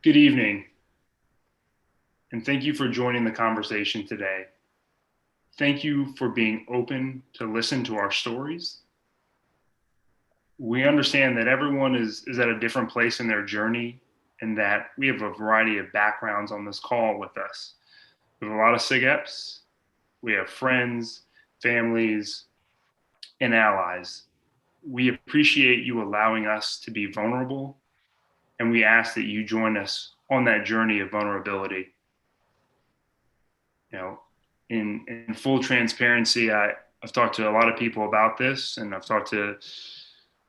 Good evening, and thank you for joining the conversation today. Thank you for being open to listen to our stories. We understand that everyone is at a different place in their journey and that we have a variety of backgrounds on this call with us. We have a lot of SigEps, we have friends, families, and allies. We appreciate you allowing us to be vulnerable, and we ask that you join us on that journey of vulnerability. You know, in full transparency, I've talked to a lot of people about this, and I've talked to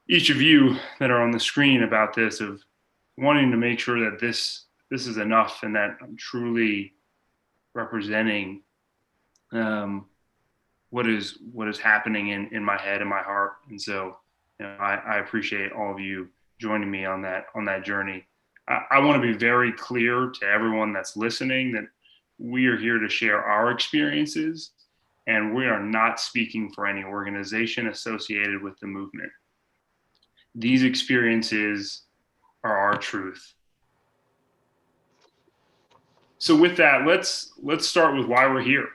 each of you that are on the screen about this, of wanting to make sure that this is enough and that I'm truly representing what is happening in my head and my heart. And so, I appreciate all of you joining me on that journey. I want to be very clear to everyone that's listening that we are here to share our experiences, and we are not speaking for any organization associated with the movement. These experiences are our truth. So with that, let's start with why we're here.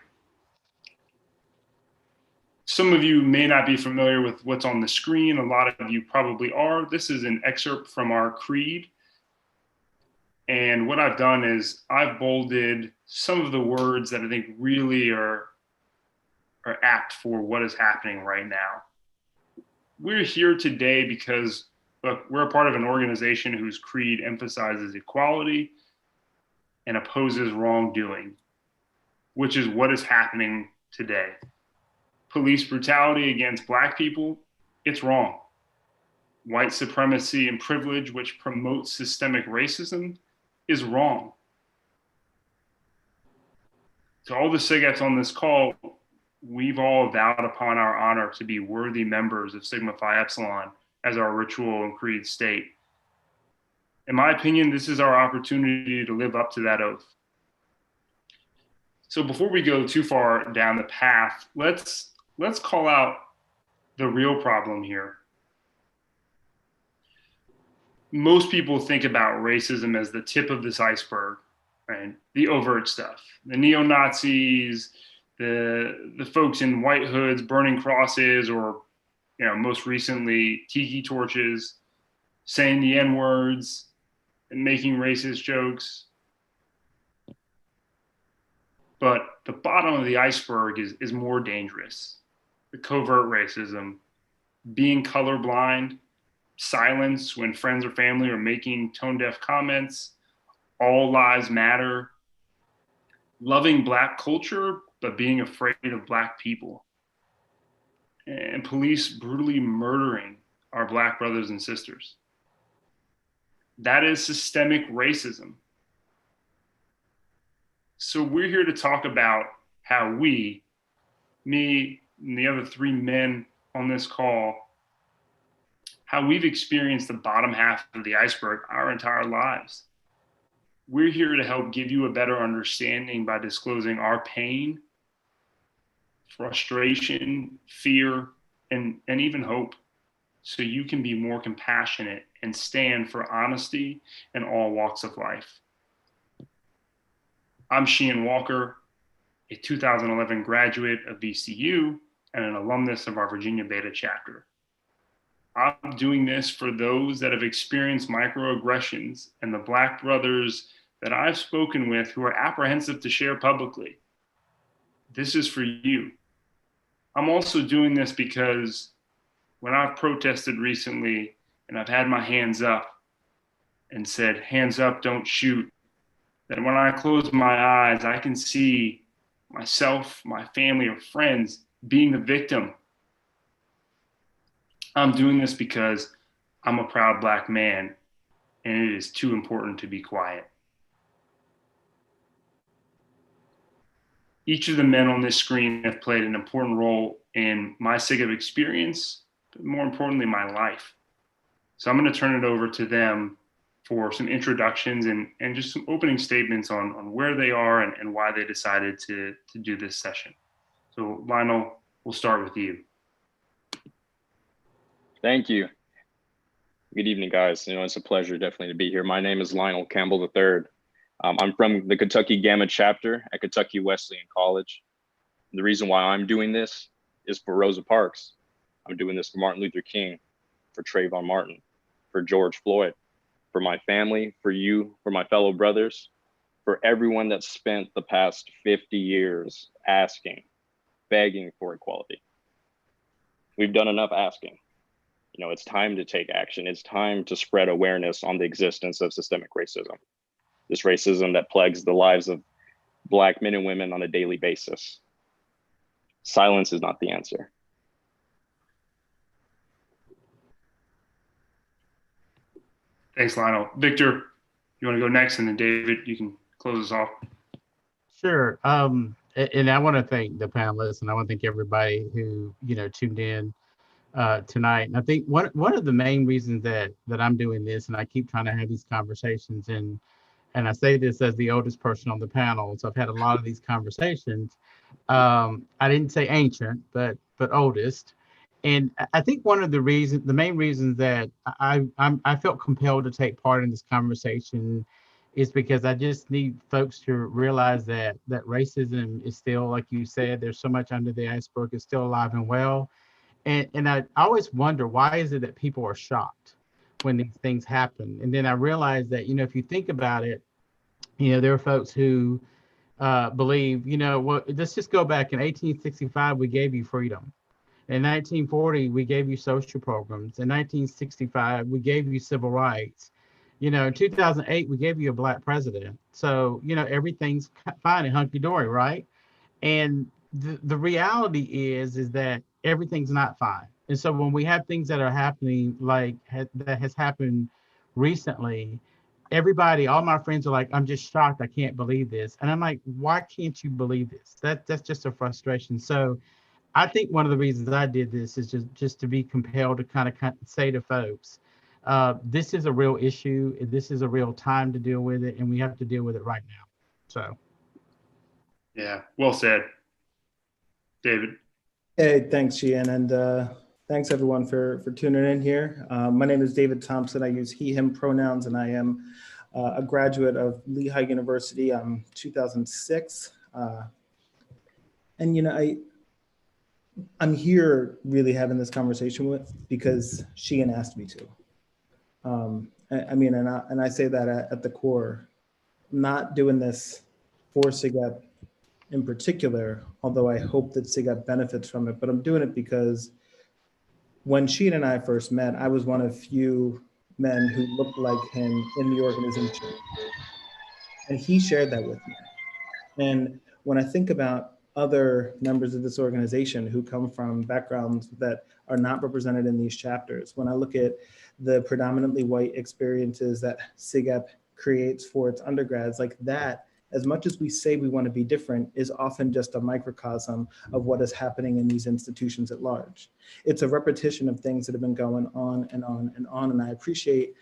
Some of you may not be familiar with what's on the screen. A lot of you probably are. This is an excerpt from our creed. And what I've done is I've bolded some of the words that I think really are apt for what is happening right now. We're here today because, look, we're a part of an organization whose creed emphasizes equality and opposes wrongdoing, which is what is happening today. Police brutality against Black people, it's wrong. White supremacy and privilege, which promotes systemic racism, is wrong. To all the SigEps on this call, we've all vowed upon our honor to be worthy members of Sigma Phi Epsilon as our ritual and creed state. In my opinion, this is our opportunity to live up to that oath. So before we go too far down the path, let's call out the real problem here. Most people think about racism as the tip of this iceberg, right? The overt stuff, the neo-Nazis, the folks in white hoods burning crosses, or most recently tiki torches, saying the N-words and making racist jokes. But the bottom of the iceberg is more dangerous. The covert racism, being colorblind, silence when friends or family are making tone-deaf comments, all lives matter, loving Black culture, but being afraid of Black people, and police brutally murdering our Black brothers and sisters. That is systemic racism. So we're here to talk about how we, me and the other three men on this call, how we've experienced the bottom half of the iceberg our entire lives. We're here to help give you a better understanding by disclosing our pain, frustration, fear, and even hope, so you can be more compassionate and stand for honesty in all walks of life. I'm Cheyenne Walker, a 2011 graduate of VCU and an alumnus of our Virginia Beta chapter. I'm doing this for those that have experienced microaggressions and the Black brothers that I've spoken with who are apprehensive to share publicly. This is for you. I'm also doing this because when I've protested recently and I've had my hands up and said, hands up, don't shoot, that when I close my eyes, I can see myself, my family, or friends being the victim. I'm doing this because I'm a proud Black man, and it is too important to be quiet. Each of the men on this screen have played an important role in my SigEp experience, but more importantly, my life. So I'm going to turn it over to them for some introductions and just some opening statements on where they are and why they decided to do this session. So Lionel, we'll start with you. Thank you. Good evening, guys. It's a pleasure definitely to be here. My name is Lionel Campbell III. I'm from the Kentucky Gamma chapter at Kentucky Wesleyan College. The reason why I'm doing this is for Rosa Parks. I'm doing this for Martin Luther King, for Trayvon Martin, for George Floyd, for my family, for you, for my fellow brothers, for everyone that's spent the past 50 years asking, begging for equality. We've done enough asking. It's time to take action. It's time to spread awareness on the existence of systemic racism. This racism that plagues the lives of Black men and women on a daily basis. Silence is not the answer. Thanks, Lionel. Victor, you want to go next, and then David, you can close us off. Sure. And I want to thank the panelists, and I want to thank everybody who tuned in tonight. And I think one of the main reasons that I'm doing this, and I keep trying to have these conversations, and I say this as the oldest person on the panel, so I've had a lot of these conversations. I didn't say ancient, but oldest. And I think one of the main reasons that I felt compelled to take part in this conversation is because I just need folks to realize that racism is still, like you said, there's so much under the iceberg, it's still alive and well. And I always wonder, why is it that people are shocked when these things happen? And then I realized that, if you think about it, there are folks who believe, let's just go back. In 1865, we gave you freedom. In 1940, we gave you social programs. In 1965, we gave you civil rights. In 2008, we gave you a Black president. So, everything's fine and hunky-dory, right? And the reality is that everything's not fine. And so when we have things that are happening, like that has happened recently, all my friends are like, I'm just shocked. I can't believe this. And I'm like, why can't you believe this? That's just a frustration. So I think one of the reasons I did this is just to be compelled to kind of say to folks, this is a real issue. This is a real time to deal with it, and we have to deal with it right now. So. Yeah, well said. David. Hey, thanks, Cheyenne, and thanks everyone for tuning in here. My name is David Thompson. I use he, him pronouns, and I am a graduate of Lehigh University. I'm 2006. And I'm here really having this conversation because Cheyenne asked me to. And I say that at the core. I'm not doing this for SigEp in particular, although I hope that SigEp benefits from it, but I'm doing it because when Cheyenne and I first met, I was one of few men who looked like him in the organization. And he shared that with me. And when I think about other members of this organization who come from backgrounds that are not represented in these chapters, when I look at the predominantly white experiences that SigEp creates for its undergrads, like that, as much as we say we want to be different, is often just a microcosm of what is happening in these institutions at large. It's a repetition of things that have been going on and on and on. And I appreciate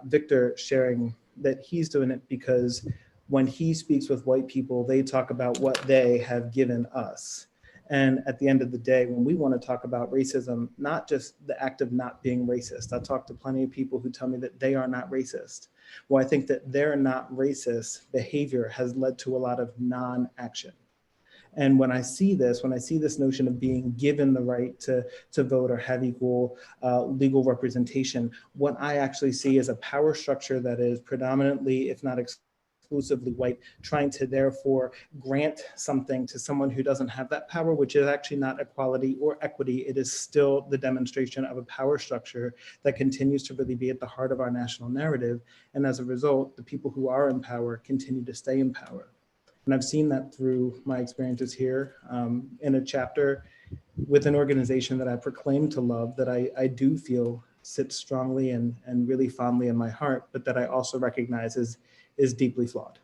Victor sharing that he's doing it because when he speaks with white people, they talk about what they have given us. And at the end of the day, when we want to talk about racism, not just the act of not being racist, I talk to plenty of people who tell me that they are not racist. Well, I think that their not racist behavior has led to a lot of non-action. And when I see this notion of being given the right to vote or have equal legal representation, what I actually see is a power structure that is predominantly, if not exclusively white, trying to therefore grant something to someone who doesn't have that power, which is actually not equality or equity. It is still the demonstration of a power structure that continues to really be at the heart of our national narrative. And as a result, the people who are in power continue to stay in power. And I've seen that through my experiences here in a chapter with an organization that I proclaim to love, that I do feel sits strongly and really fondly in my heart, but that I also recognize is deeply flawed.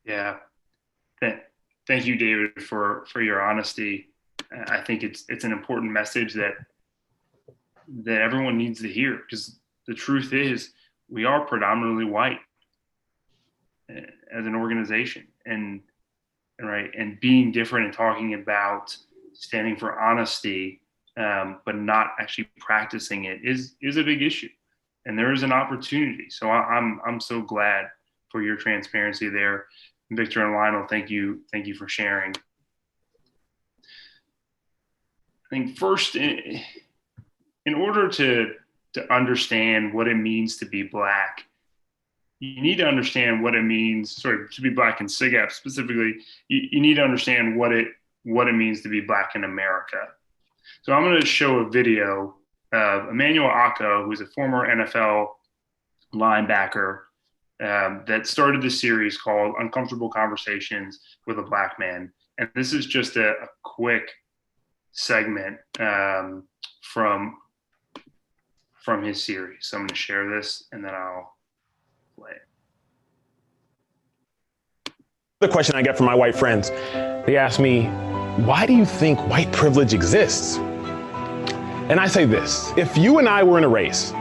Yeah. Thank you, David, for your honesty. I think it's an important message that everyone needs to hear, because the truth is we are predominantly white as an organization, and being different and talking about standing for honesty but not actually practicing it is a big issue, and there is an opportunity. So I'm so glad for your transparency there, Victor and Lionel. Thank you for sharing. I think first, in order to understand what it means to be Black, you need to understand what it means, to be Black in SigEp specifically. You need to understand what it means to be Black in America. So I'm going to show a video of Emmanuel Akko, who's a former NFL linebacker that started this series called Uncomfortable Conversations with a Black Man. And this is just a quick segment from his series. So I'm going to share this and then I'll play it. The question I get from my white friends, they ask me, why do you think white privilege exists? And I say this: if you and I were in a race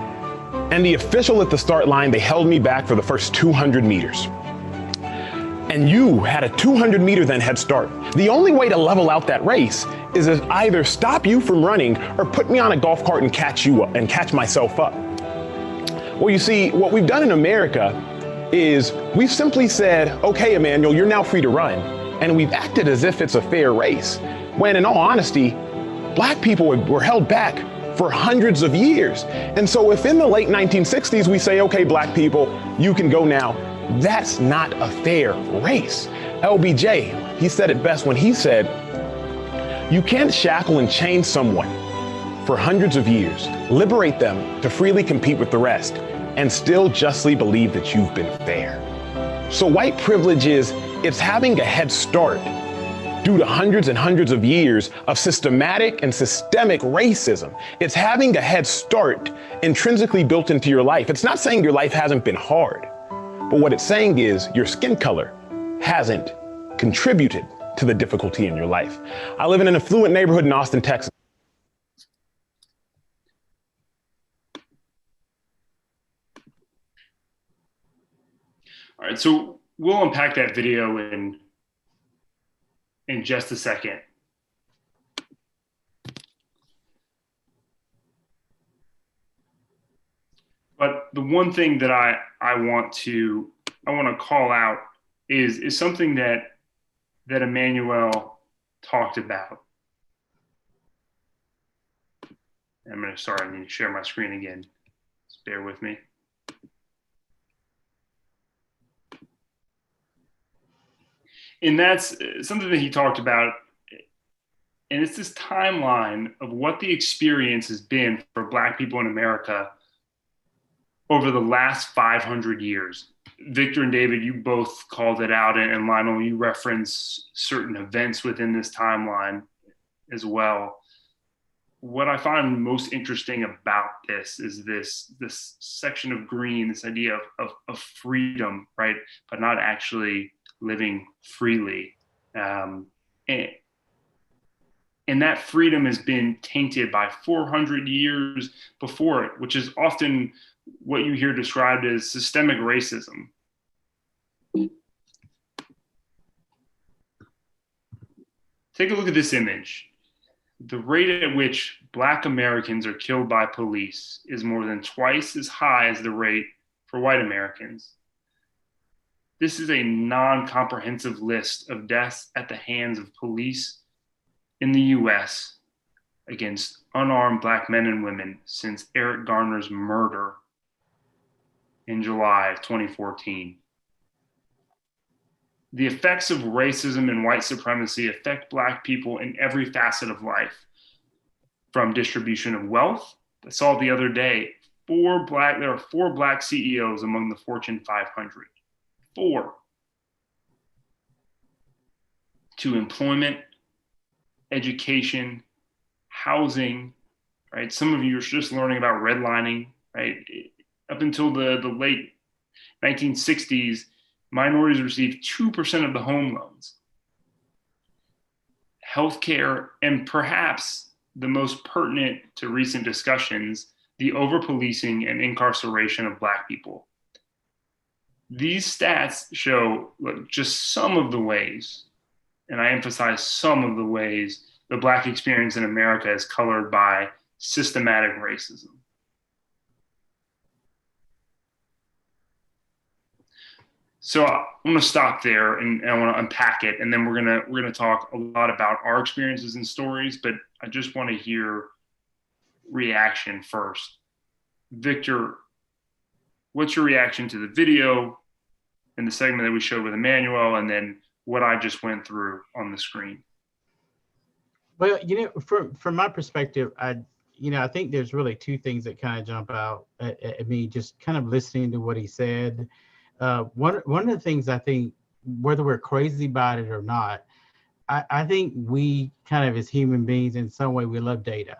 and the official at the start line, they held me back for the first 200 meters, and you had a 200-meter then head start, the only way to level out that race is to either stop you from running or put me on a golf cart and catch you up and catch myself up. Well, you see, what we've done in America is we've simply said, okay, Emmanuel, you're now free to run. And we've acted as if it's a fair race, when in all honesty, Black people were held back for hundreds of years. And so if in the late 1960s we say, okay, Black people, you can go now, that's not a fair race. LBJ, he said it best when he said, you can't shackle and chain someone for hundreds of years, liberate them to freely compete with the rest, and still justly believe that you've been fair. So white privilege it's having a head start due to hundreds and hundreds of years of systematic and systemic racism. It's having a head start intrinsically built into your life. It's not saying your life hasn't been hard, but what it's saying is your skin color hasn't contributed to the difficulty in your life. I live in an affluent neighborhood in Austin, Texas. All right, so we'll unpack that video in just a second. But the one thing that I want to call out is something that Emmanuel talked about. I need to share my screen again. Just bear with me. And that's something that he talked about. And it's this timeline of what the experience has been for Black people in America over the last 500 years. Victor and David, you both called it out, and Lionel, you reference certain events within this timeline as well. What I find most interesting about this is this section of green, this idea of freedom, right? But not actually living freely. And that freedom has been tainted by 400 years before it, which is often what you hear described as systemic racism. Take a look at this image. The rate at which Black Americans are killed by police is more than twice as high as the rate for white Americans. This is a non-comprehensive list of deaths at the hands of police in the US against unarmed Black men and women since Eric Garner's murder in July of 2014. The effects of racism and white supremacy affect Black people in every facet of life, from distribution of wealth. I saw the other day, there are 4 Black CEOs among the Fortune 500. 4. To employment, education, housing, right? Some of you are just learning about redlining, right? Up until the late 1960s, minorities received 2% of the home loans. Healthcare, and perhaps the most pertinent to recent discussions, the over-policing and incarceration of Black people. These stats show just some of the ways, and I emphasize some of the ways, the Black experience in America is colored by systematic racism. So I'm going to stop there and I want to unpack it, and then we're gonna talk a lot about our experiences and stories. But I just want to hear reaction first. Victor, what's your reaction to the video and the segment that we showed with Emmanuel, and then what I just went through on the screen? Well, from my perspective, I think there's really two things that kind of jump out at me, just kind of listening to what he said. One of the things I think, whether we're crazy about it or not, I think we kind of, as human beings, in some way, we love data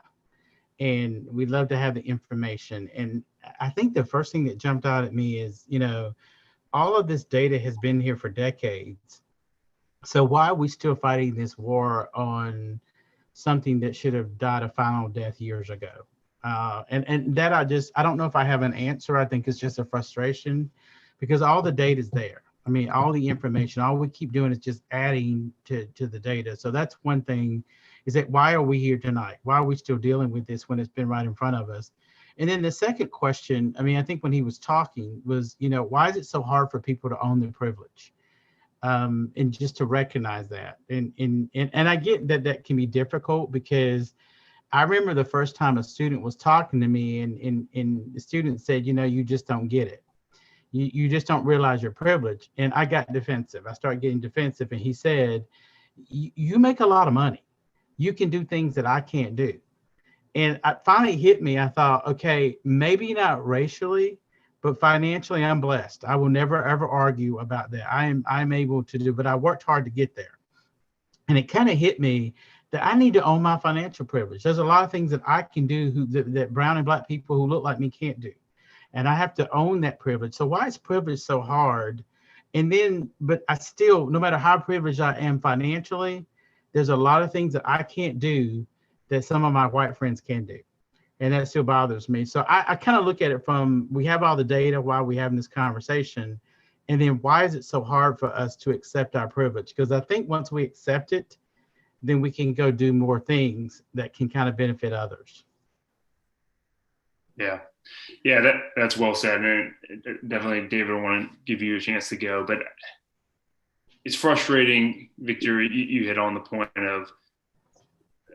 and we love to have the information. And I think the first thing that jumped out at me is, all of this data has been here for decades. So why are we still fighting this war on something that should have died a final death years ago? And that I don't know if I have an answer. I think it's just a frustration, because all the data is there. I mean, all the information, all we keep doing is just adding to the data. So that's one thing, is that why are we here tonight? Why are we still dealing with this when it's been right in front of us? And then the second question, I mean, I think when he was talking was, why is it so hard for people to own their privilege? And just to recognize that. And I get that that can be difficult, because I remember the first time a student was talking to me and the student said, you just don't get it. You just don't realize your privilege. And I got defensive. I started getting defensive. And he said, you make a lot of money. You can do things that I can't do. And it finally hit me. I thought, okay, maybe not racially, but financially, I'm blessed. I will never, ever argue about that. I'm able to do, but I worked hard to get there. And it kind of hit me that I need to own my financial privilege. There's a lot of things that I can do that brown and Black people who look like me can't do. And I have to own that privilege. So why is privilege so hard? And then, but I still, no matter how privileged I am financially, there's a lot of things that I can't do that some of my white friends can do. And that still bothers me. So I kind of look at it from, we have all the data while we're having this conversation. And then why is it so hard for us to accept our privilege? Because I think once we accept it, then we can go do more things that can kind of benefit others. Yeah. Yeah, that's well said. And definitely, David, I want to give you a chance to go. But it's frustrating, Victor, you hit on the point of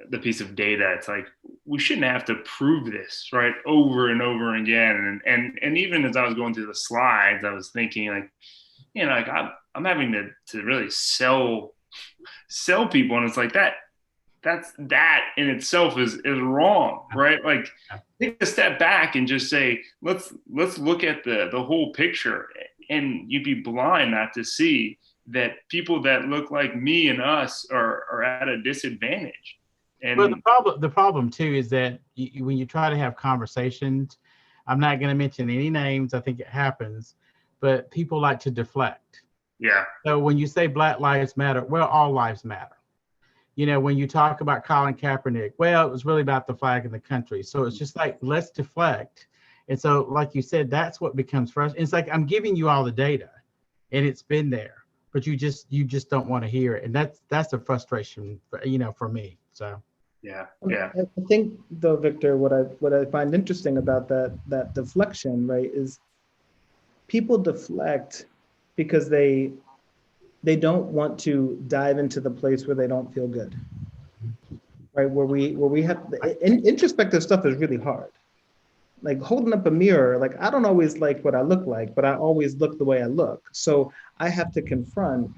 the piece of data. It's like, we shouldn't have to prove this, right, over and over again. And even as I was going through the slides, I was thinking, like, like I'm having to really sell people. And it's like that in itself is wrong, right? Like, take a step back and just say, let's look at the whole picture. And you'd be blind not to see that people that look like me and us are at a disadvantage. And well, the problem too is that when you try to have conversations, I'm not going to mention any names. I think it happens, but people like to deflect. Yeah. So when you say Black Lives Matter, well, all lives matter. When you talk about Colin Kaepernick, well, it was really about the flag and the country. So it's just like, let's deflect. And so, like you said, that's what becomes frustrating. It's like, I'm giving you all the data and it's been there, but you just don't want to hear it. And that's a frustration, for me. So. Yeah. I think, though, Victor, what I find interesting about that deflection, right, is people deflect because they don't want to dive into the place where they don't feel good, right? Where we have introspective stuff is really hard. Like holding up a mirror, like I don't always like what I look like, but I always look the way I look. So I have to confront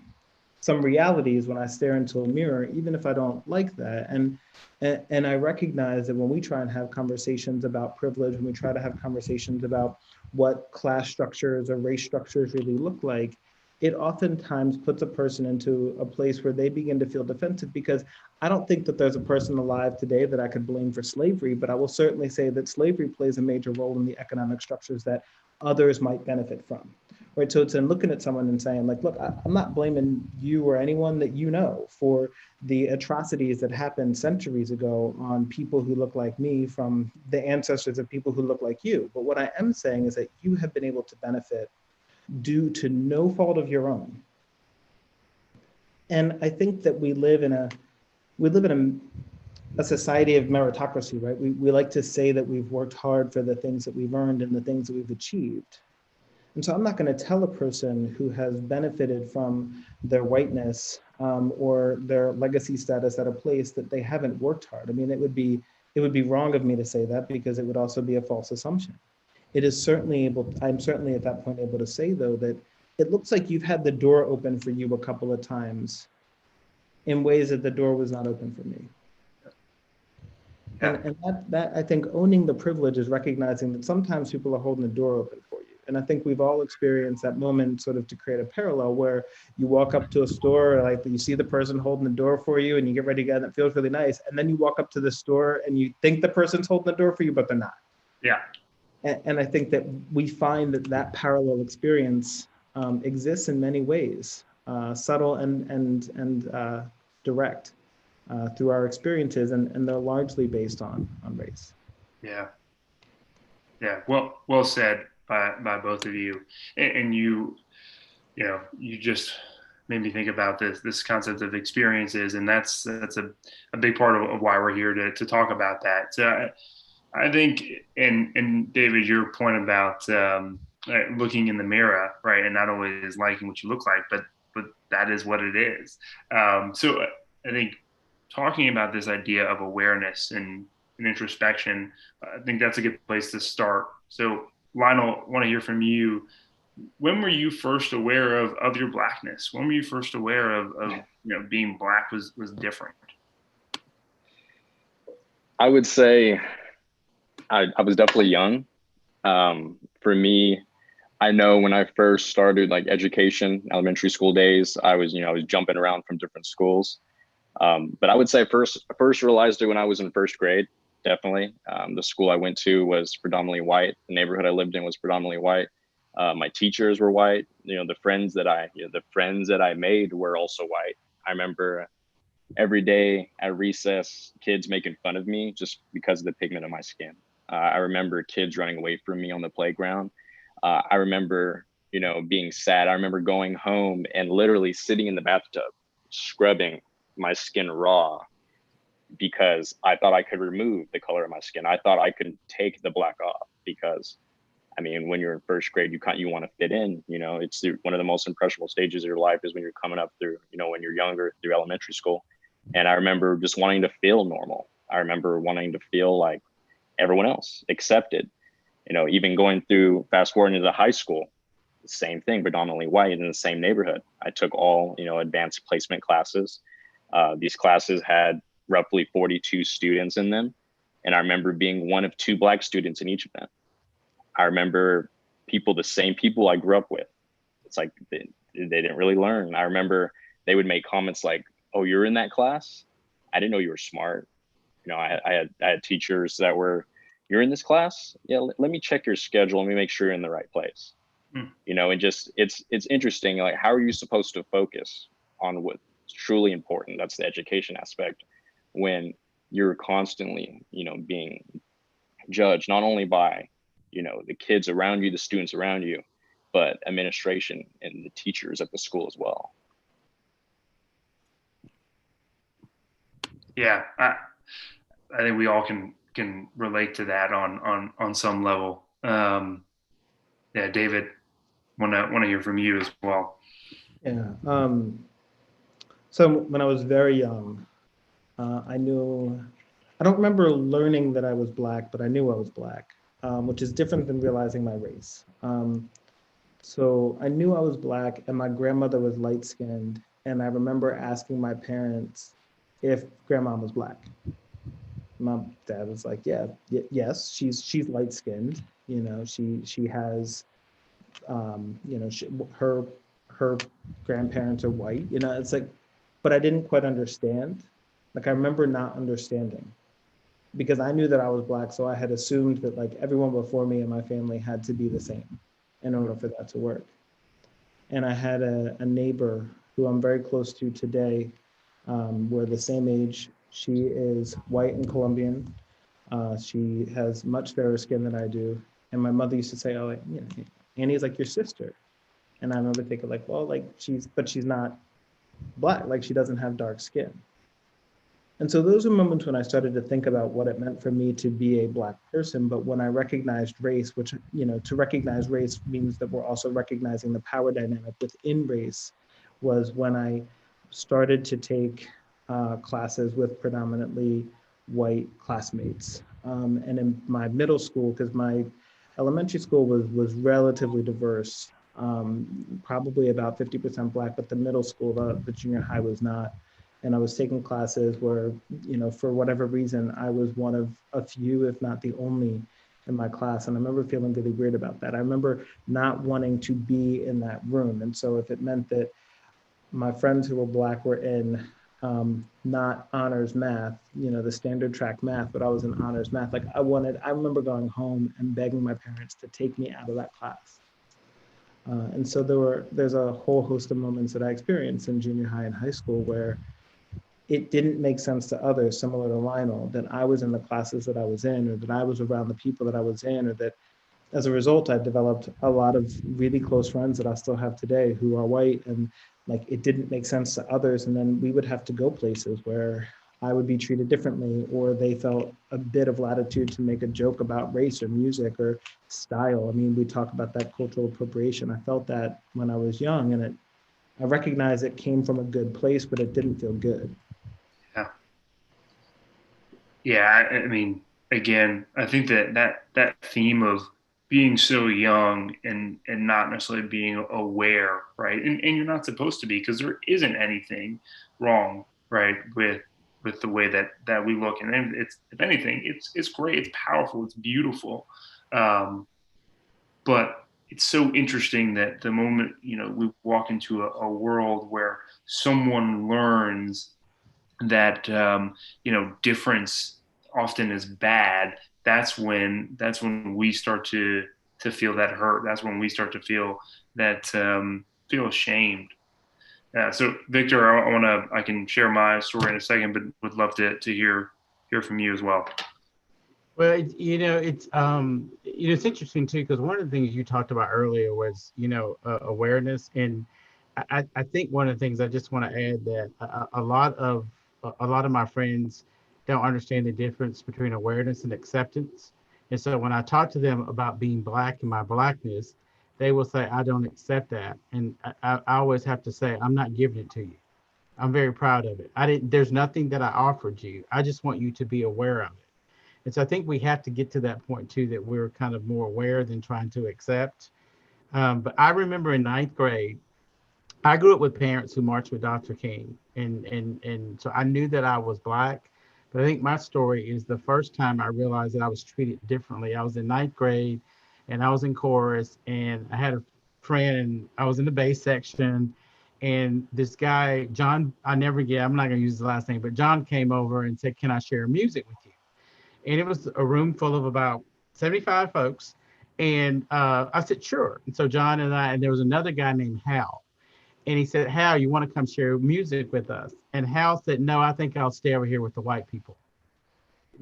some realities when I stare into a mirror, even if I don't like that. And I recognize that when we try and have conversations about privilege, when we try to have conversations about what class structures or race structures really look like, it oftentimes puts a person into a place where they begin to feel defensive, because I don't think that there's a person alive today that I could blame for slavery, but I will certainly say that slavery plays a major role in the economic structures that others might benefit from. Right, so it's in looking at someone and saying, like, look, I'm not blaming you or anyone that for the atrocities that happened centuries ago on people who look like me from the ancestors of people who look like you. But what I am saying is that you have been able to benefit due to no fault of your own. And I think that we live in we live in a society of meritocracy, right? We like to say that we've worked hard for the things that we've earned and the things that we've achieved. And so I'm not going to tell a person who has benefited from their whiteness or their legacy status at a place that they haven't worked hard. I mean, it would be wrong of me to say that, because it would also be a false assumption. It is certainly I'm certainly at that point able to say, though, that it looks like you've had the door open for you a couple of times in ways that the door was not open for me. Yeah. And that I think owning the privilege is recognizing that sometimes people are holding the door open for you. And I think we've all experienced that moment, sort of to create a parallel, where you walk up to a store, like you see the person holding the door for you and you get ready to get in, it feels really nice. And then you walk up to the store and you think the person's holding the door for you, but they're not. Yeah. And I think that we find that parallel experience exists in many ways, subtle and direct. Through our experiences, and they're largely based on race. Yeah. Yeah. Well said by both of you. And you just made me think about this concept of experiences, and that's a big part of why we're here to talk about that. So I think, and David, your point about looking in the mirror, right, and not always liking what you look like, but that is what it is. So I think, talking about this idea of awareness and introspection, I think that's a good place to start. So, Lionel, I want to hear from you. When were you first aware of your Blackness? When were you first aware of being Black was different? I would say I was definitely young. For me, I know when I first started like education, elementary school days, I was jumping around from different schools. But I would say I first realized it when I was in first grade, definitely. The school I went to was predominantly white. The neighborhood I lived in was predominantly white. My teachers were white. The friends that I made were also white. I remember every day at recess, kids making fun of me just because of the pigment of my skin. I remember kids running away from me on the playground. I remember, being sad. I remember going home and literally sitting in the bathtub, scrubbing my skin raw, because I thought I could remove the color of my skin. I thought I could take the black off, because when you're in first grade, you want to fit in. It's one of the most impressionable stages of your life is when you're coming up through, when you're younger, through elementary school. And I remember just wanting to feel normal. I remember wanting to feel like everyone else, accepted. Even going through, fast forward into high school, same thing, predominantly white in the same neighborhood. I took all, advanced placement classes. These classes had roughly 42 students in them. And I remember being one of 2 Black students in each of them. I remember the same people I grew up with. It's like they didn't really learn. I remember they would make comments like, "Oh, you're in that class? I didn't know you were smart." I had teachers that were, "You're in this class? Yeah, let me check your schedule. Let me make sure you're in the right place." And just it's interesting. Like, how are you supposed to focus on what's truly important? That's the education aspect, when you're constantly, being judged not only by, the kids around you, the students around you, but administration and the teachers at the school as well. Yeah, I think we all can relate to that on some level. Yeah, David, want to hear from you as well. Yeah. So when I was very young, I don't remember learning that I was Black, but I knew I was Black, which is different than realizing my race. So I knew I was Black, and my grandmother was light-skinned, and I remember asking my parents if grandma was Black. My dad was like, yes, she's light-skinned. She has, her grandparents are white. It's like, but I didn't quite understand. Like, I remember not understanding, because I knew that I was Black, so I had assumed that like everyone before me in my family had to be the same in order for that to work. And I had a neighbor who I'm very close to today. We're the same age. She is white and Colombian. She has much fairer skin than I do. And my mother used to say, "Oh, Annie's like your sister." And I remember thinking like, well, like she's not Black, like she doesn't have dark skin. And so those are moments when I started to think about what it meant for me to be a Black person. But when I recognized race, which, to recognize race means that we're also recognizing the power dynamic within race, was when I started to take classes with predominantly white classmates. And in my middle school, because my elementary school was relatively diverse, probably about 50% Black, but the middle school, the junior high was not. And I was taking classes where, for whatever reason, I was one of a few, if not the only, in my class. And I remember feeling really weird about that. I remember not wanting to be in that room. And so if it meant that my friends who were Black were in not honors math, the standard track math, but I was in honors math. Like I remember going home and begging my parents to take me out of that class. And so there's a whole host of moments that I experienced in junior high and high school where it didn't make sense to others, similar to Lionel, that I was in the classes that I was in, or that I was around the people that I was in, or that as a result, I developed a lot of really close friends that I still have today who are white, and like it didn't make sense to others. And then we would have to go places where I would be treated differently, or they felt a bit of latitude to make a joke about race or music or style. I mean, we talk about that cultural appropriation. I felt that when I was young, and I recognize it came from a good place, but it didn't feel good. Yeah. Yeah. I mean, again, I think that theme of being so young and not necessarily being aware, right? And you're not supposed to be, because there isn't anything wrong, right, with the way that we look. And it's, if anything, it's great, it's powerful, it's beautiful. But it's so interesting that the moment, we walk into a world where someone learns that, difference often is bad, that's when we start to feel that hurt. That's when we start to feel that, feel ashamed. So Victor, I can share my story in a second, but would love to hear from you as well. Well, it's interesting too, because one of the things you talked about earlier was, awareness. And I think one of the things I just want to add that a lot of my friends don't understand the difference between awareness and acceptance. And so when I talk to them about being Black and my Blackness, they will say, I don't accept that. And I always have to say, I'm not giving it to you. I'm very proud of it. There's nothing that I offered you. I just want you to be aware of it. And so I think we have to get to that point too, that we're kind of more aware than trying to accept. But I remember in ninth grade, I grew up with parents who marched with Dr. King. And so I knew that I was Black. But I think my story is the first time I realized that I was treated differently. I was in ninth grade and I was in chorus, and I had a friend, and I was in the bass section. And this guy, John, I'm not going to use his last name, but John came over and said, can I share music with you? And it was a room full of about 75 folks. And I said, sure. And so John and there was another guy named Hal. And he said, Hal, you want to come share music with us? And Hal said, no, I think I'll stay over here with the white people.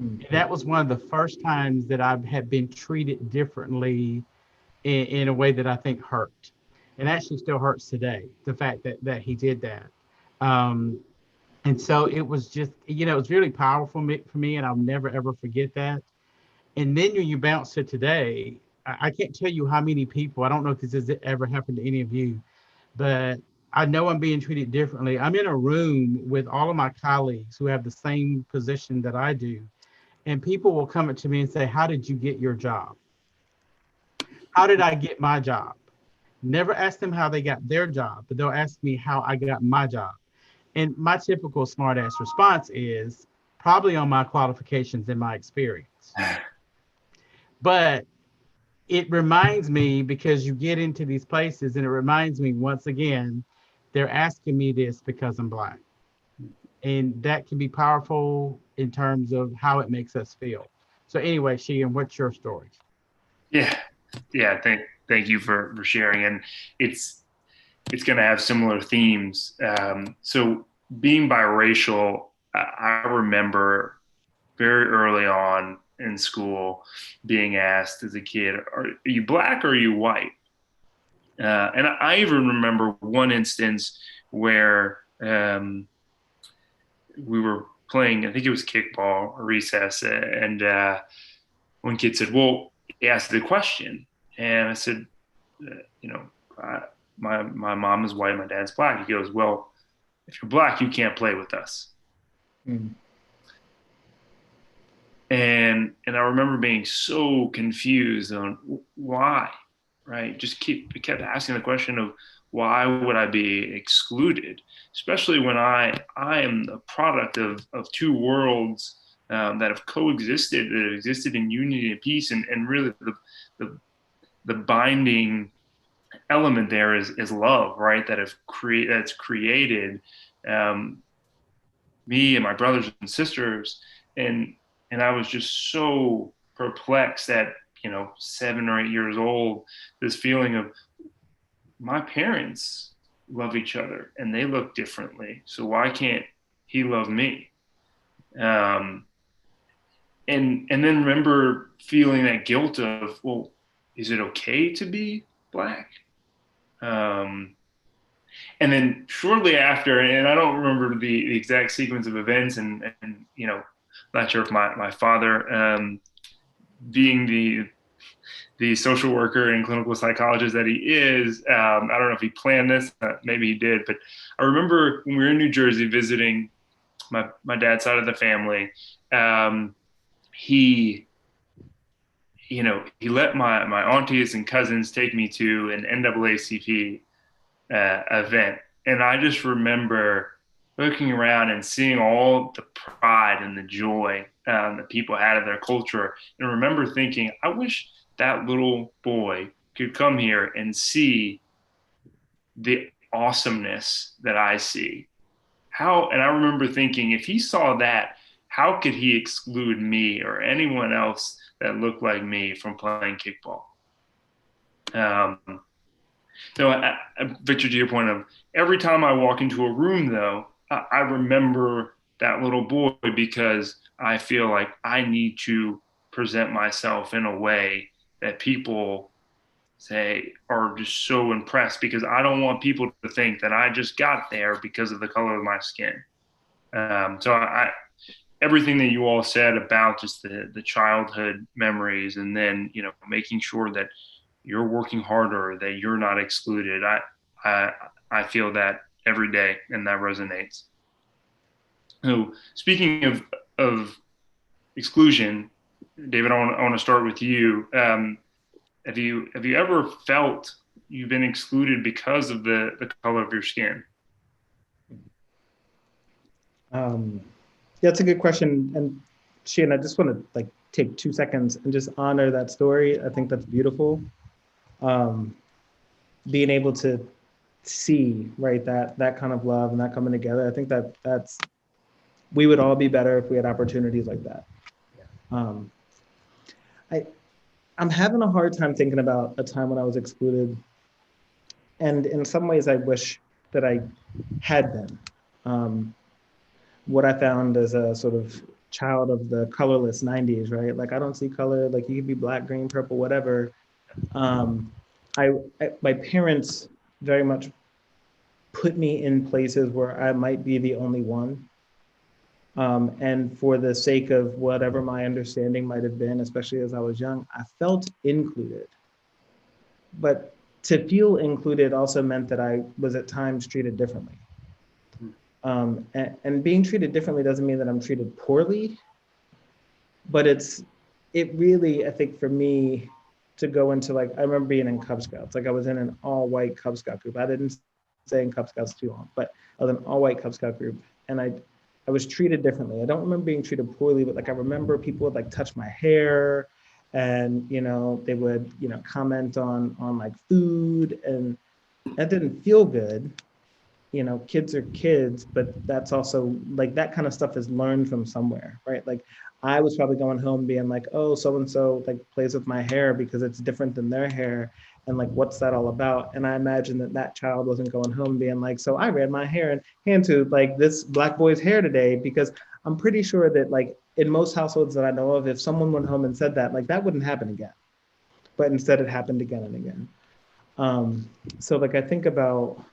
And that was one of the first times that I had been treated differently in a way that I think hurt. And actually still hurts today, the fact that he did that. And so it was just, it was really powerful for me, and I'll never, ever forget that. And then when you bounce to today, I can't tell you how many people, I don't know if this has ever happened to any of you, but I know I'm being treated differently. I'm in a room with all of my colleagues who have the same position that I do. And people will come up to me and say, how did you get your job? How did I get my job? Never ask them how they got their job, but they'll ask me how I got my job. And my typical smartass response is probably on my qualifications and my experience. But it reminds me, because you get into these places and it reminds me once again, they're asking me this because I'm Black. And that can be powerful in terms of how it makes us feel. So anyway, Cheyenne, what's your story? Yeah. Thank you for sharing. And it's going to have similar themes. So being biracial, I remember very early on in school being asked as a kid, are you Black or are you white? And I even remember one instance where we were playing, I think it was kickball or recess, and one kid said, well, he asked the question, and I said, you know, my mom is white, my dad's black. He goes, well, if you're black, you can't play with us. Mm. And I remember being so confused on why, right? Kept asking the question of why would I be excluded, especially when I am a product of two worlds that have coexisted, that have existed in unity and peace, and really the binding element there is love, right? That's created me and my brothers and sisters, and I was just so perplexed at 7 or 8 years old, this feeling of my parents love each other and they look differently, so why can't he love me? And then remember feeling that guilt of, well, is it okay to be black? And then shortly after, and I don't remember the exact sequence of events, and not sure if my father, being the social worker and clinical psychologist that he is, I don't know if he planned this, maybe he did, but I remember when we were in New Jersey visiting my dad's side of the family, he let my aunties and cousins take me to an NAACP event. And I just remember looking around and seeing all the pride and the joy that people had of their culture. And I remember thinking, I wish that little boy could come here and see the awesomeness that I see. And I remember thinking, if he saw that, how could he exclude me or anyone else that looked like me from playing kickball? So, Victor, to your point of every time I walk into a room, though, I remember that little boy, because I feel like I need to present myself in a way that people say are just so impressed, because I don't want people to think that I just got there because of the color of my skin. So everything that you all said about just the childhood memories, and then, making sure that you're working harder, that you're not excluded. I feel that every day, and that resonates. So speaking of exclusion, David, I want to start with you. Have you ever felt you've been excluded because of the color of your skin? Yeah, that's a good question. And Cheyenne, I just want to take 2 seconds and just honor that story. I think that's beautiful. Being able to see, right, that kind of love and that coming together. I think that's we would all be better if we had opportunities like that. I'm having a hard time thinking about a time when I was excluded, and in some ways I wish that I had been. What I found as a sort of child of the colorless 90s, right? Like, I don't see color, like you could be black, green, purple, whatever. My parents very much put me in places where I might be the only one. And for the sake of whatever my understanding might have been, especially as I was young, I felt included. But to feel included also meant that I was at times treated differently. And being treated differently doesn't mean that I'm treated poorly, but it really, I think for me, to go into I remember being in Cub Scouts. I was in an all-white Cub Scout group. I didn't stay in Cub Scouts too long, but I was in an all-white Cub Scout group, and I was treated differently. I don't remember being treated poorly, but I remember people would touch my hair, and they would comment on food, and that didn't feel good. Kids are kids, but that's also that kind of stuff is learned from somewhere, right? I was probably going home being oh, so-and-so plays with my hair because it's different than their hair. And what's that all about? And I imagine that child wasn't going home being so I ran my hair and hand to this black boy's hair today, because I'm pretty sure that in most households that I know of, if someone went home and said that, that wouldn't happen again. But instead it happened again and again. So I think about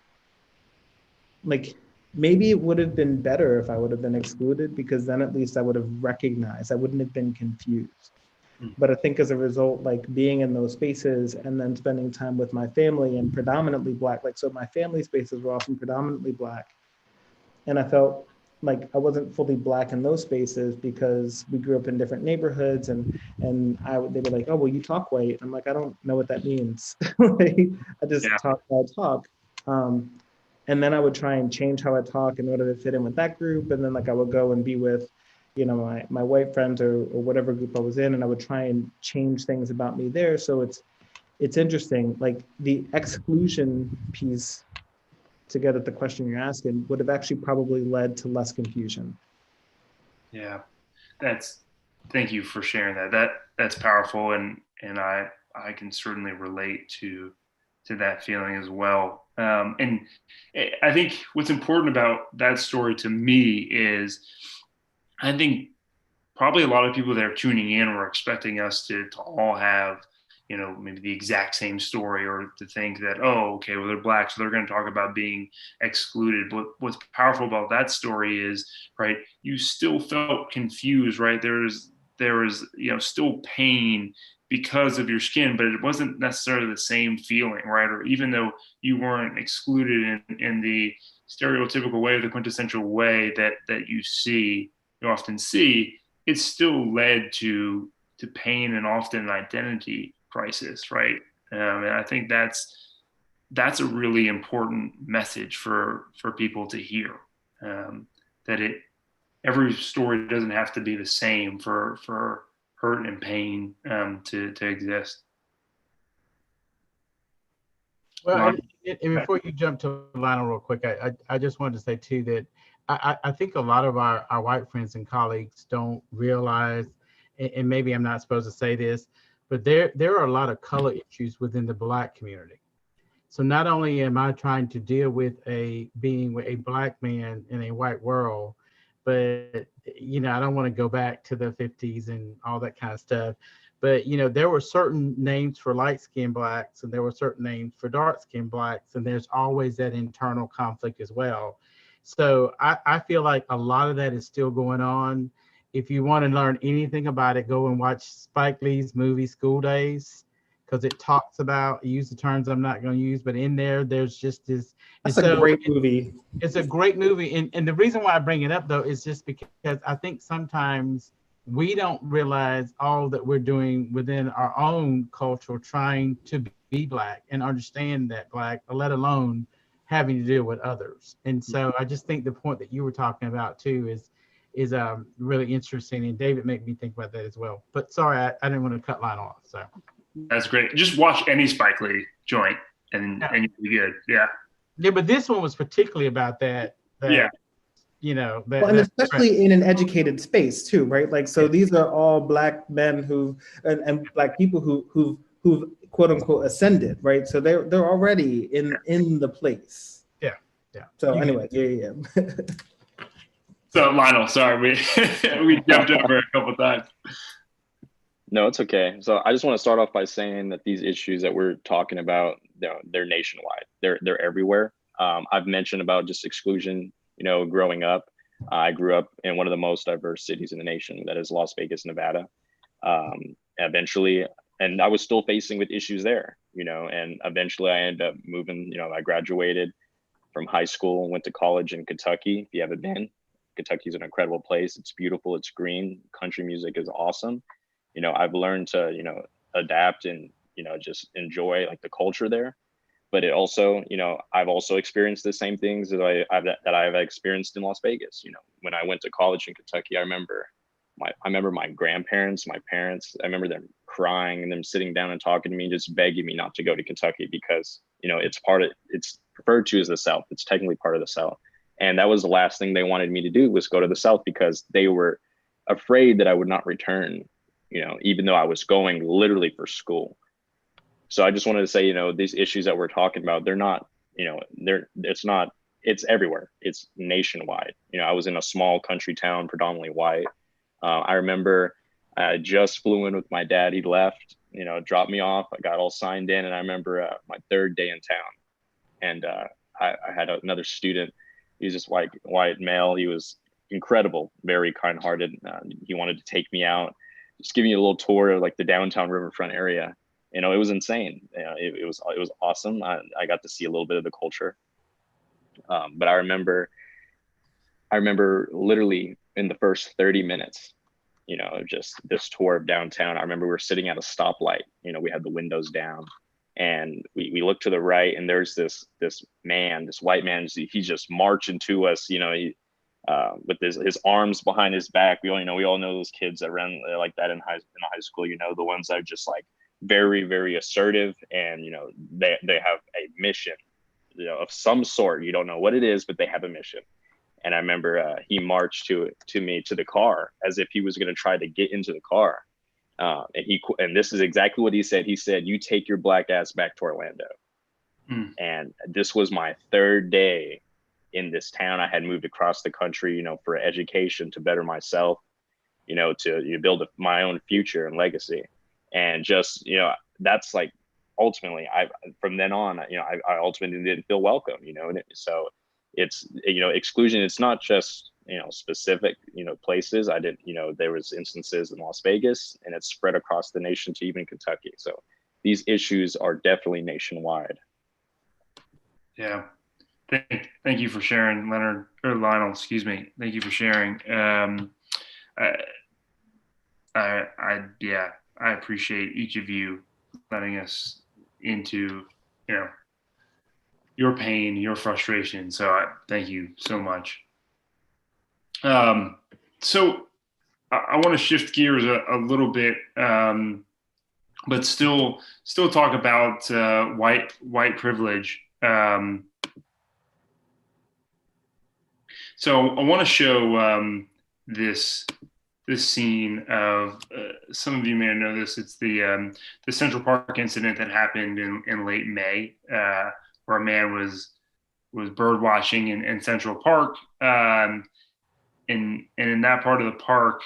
maybe it would have been better if I would have been excluded, because then at least I would have recognized, I wouldn't have been confused. But I think as a result, like being in those spaces and then spending time with my family and predominantly Black, like, so my family spaces were often predominantly Black. And I felt like I wasn't fully Black in those spaces because we grew up in different neighborhoods, and they were like, oh, well, you talk white. I'm like, I don't know what that means. Like, I just talk how I talk. And then I would try and change how I talk in order to fit in with that group. And then like I would go and be with, you know, my white friends or whatever group I was in, and I would try and change things about me there. So it's interesting, like the exclusion piece, to get at the question you're asking, would have actually probably led to less confusion. Yeah, thank you for sharing that. That's powerful, and I can certainly relate to that feeling as well. And I think what's important about that story to me is, I think probably a lot of people that are tuning in were expecting us to all have, you know, maybe the exact same story, or to think that, oh, okay, well, they're Black, so they're going to talk about being excluded. But what's powerful about that story is, right, you still felt confused, right? There was, you know, still pain because of your skin, but it wasn't necessarily the same feeling, right? Or even though you weren't excluded in the stereotypical way, or the quintessential way that you often see, it still led to pain and often an identity crisis, right? And I think that's a really important message for people to hear. That every story doesn't have to be the same for hurt and pain to exist. Well, and before you jump to Lionel real quick, I just wanted to say too that I think a lot of our white friends and colleagues don't realize, and maybe I'm not supposed to say this, but there are a lot of color issues within the Black community. So not only am I trying to deal with being a Black man in a white world, but, you know, I don't want to go back to the 50s and all that kind of stuff. But, you know, there were certain names for light-skinned Blacks, and there were certain names for dark-skinned Blacks, and there's always that internal conflict as well. So I feel like a lot of that is still going on. If you want to learn anything about it, go and watch Spike Lee's movie School Days, because it talks about, use the terms I'm not going to use, but in there's just this. That's a great movie. It's a great movie. And the reason why I bring it up, though, is just because I think sometimes we don't realize all that we're doing within our own culture, trying to be Black and understand that Black, let alone having to deal with others. And so I just think the point that you were talking about too is really interesting, and David made me think about that as well. But sorry, I didn't want to cut Lionel off. So that's great. Just watch any Spike Lee joint, and you'll be good. Yeah. Yeah, but this one was particularly about that. Yeah. You know, and especially in an educated space too, right? Like, so these are all Black men and Black people who've quote unquote ascended, right? So they're already in the place. Yeah. So anyway, yeah. So Lionel, sorry, we jumped over a couple times. No, it's okay. So I just want to start off by saying that these issues that we're talking about, they're nationwide. They're everywhere. I've mentioned about just exclusion. You know, growing up, I grew up in one of the most diverse cities in the nation, that is Las Vegas, Nevada. Eventually, and I was still facing with issues there, you know, and eventually I ended up moving. You know, I graduated from high school and went to college in Kentucky. If you haven't been, Kentucky is an incredible place. It's beautiful. It's green. Country music is awesome. You know, I've learned to, you know, adapt and, you know, just enjoy like the culture there. But it also, you know, I've also experienced the same things that I've experienced in Las Vegas. You know, when I went to college in Kentucky, I remember my grandparents, my parents, I remember them crying and them sitting down and talking to me, just begging me not to go to Kentucky because, you know, it's referred to as the South. It's technically part of the South. And that was the last thing they wanted me to do, was go to the South, because they were afraid that I would not return, you know, even though I was going literally for school. So I just wanted to say, you know, these issues that we're talking about, they're not, you know, it's everywhere. It's nationwide. You know, I was in a small country town, predominantly white. I remember I just flew in with my dad. He left, you know, dropped me off. I got all signed in. And I remember my third day in town. And I had another student He's just white male. He was incredible, very kind-hearted. He wanted to take me out, just give me a little tour of like the downtown riverfront area. You know, it was insane. You know, it was awesome. I got to see a little bit of the culture. But I remember literally in the first 30 minutes, you know, just this tour of downtown. I remember we were sitting at a stoplight. You know, we had the windows down, and we looked to the right, and there's this man, this white man. He's just marching to us. You know, with his arms behind his back. We all know those kids that run like that in high school. You know, the ones that are just like very, very assertive, and you know, they have a mission, you know, of some sort. You don't know what it is, but they have a mission. And I remember he marched to me to the car as if he was going to try to get into the car. And this is exactly what he said. He said, "You take your black ass back to Orlando." And this was my third day in this town. I had moved across the country, you know, for education, to better myself, you know, to build my own future and legacy. And just, you know, that's like, ultimately, from then on, you know, I ultimately didn't feel welcome, you know. And so it's, you know, exclusion. It's not just, you know, specific, you know, places. I didn't, you know, there was instances in Las Vegas, and it's spread across the nation to even Kentucky. So these issues are definitely nationwide. Yeah. Thank you for sharing, Leonard, or Lionel, excuse me. Thank you for sharing. I appreciate each of you letting us into, you know, your pain, your frustration. So thank you so much. So I want to shift gears a little bit, but still talk about white privilege. So I want to show this scene of some of you may know this. It's the Central Park incident that happened in late May, where a man was bird watching in Central Park, and in that part of the park,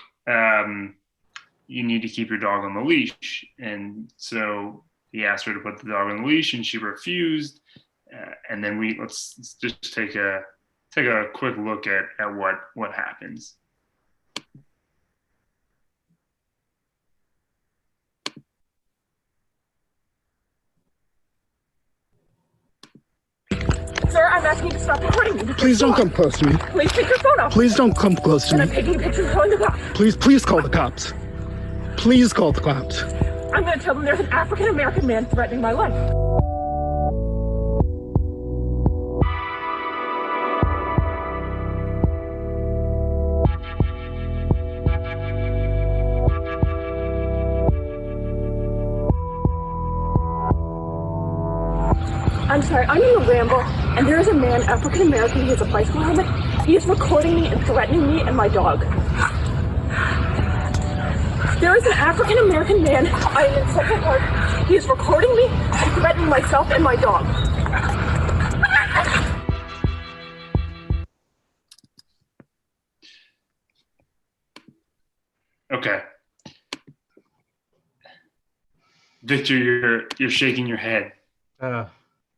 you need to keep your dog on the leash, and so he asked her to put the dog on the leash, and she refused. And then let's just take a quick look at what happens. Sir, I'm asking you to stop recording me. Please don't come close to me. Please take your phone off. Please don't come close to And I'm me. taking pictures calling the cops. Please call the cops. Please call the cops. I'm going to tell them there's an African-American man threatening my life. I'm sorry, I'm in a ramble, and there is a man, African-American, he has a bicycle helmet. He is recording me and threatening me and my dog. There is an African-American man, I am in Central Park. He is recording me and threatening myself and my dog. Okay. Victor, you're shaking your head.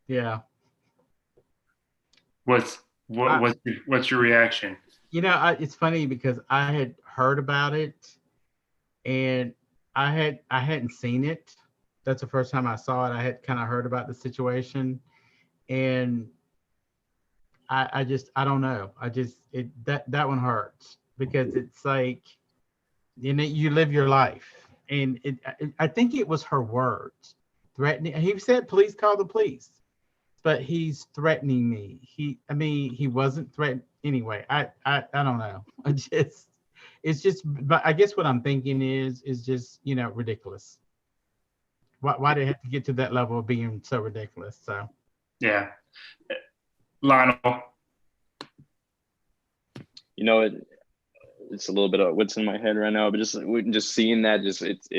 Yeah. What's your reaction? You know, it's funny because I had heard about it, and I hadn't seen it. That's the first time I saw it. I had kind of heard about the situation, and I don't know. That one hurts because it's like, you know, you live your life, and I think it was her words threatening. He said, "Please call the police." But he's threatening me. He wasn't threatened anyway. I don't know. It's just, but I guess what I'm thinking is just, you know, ridiculous. Why did it have to get to that level of being so ridiculous? So, yeah, Lionel. You know, it's a little bit of what's in my head right now, but just seeing that,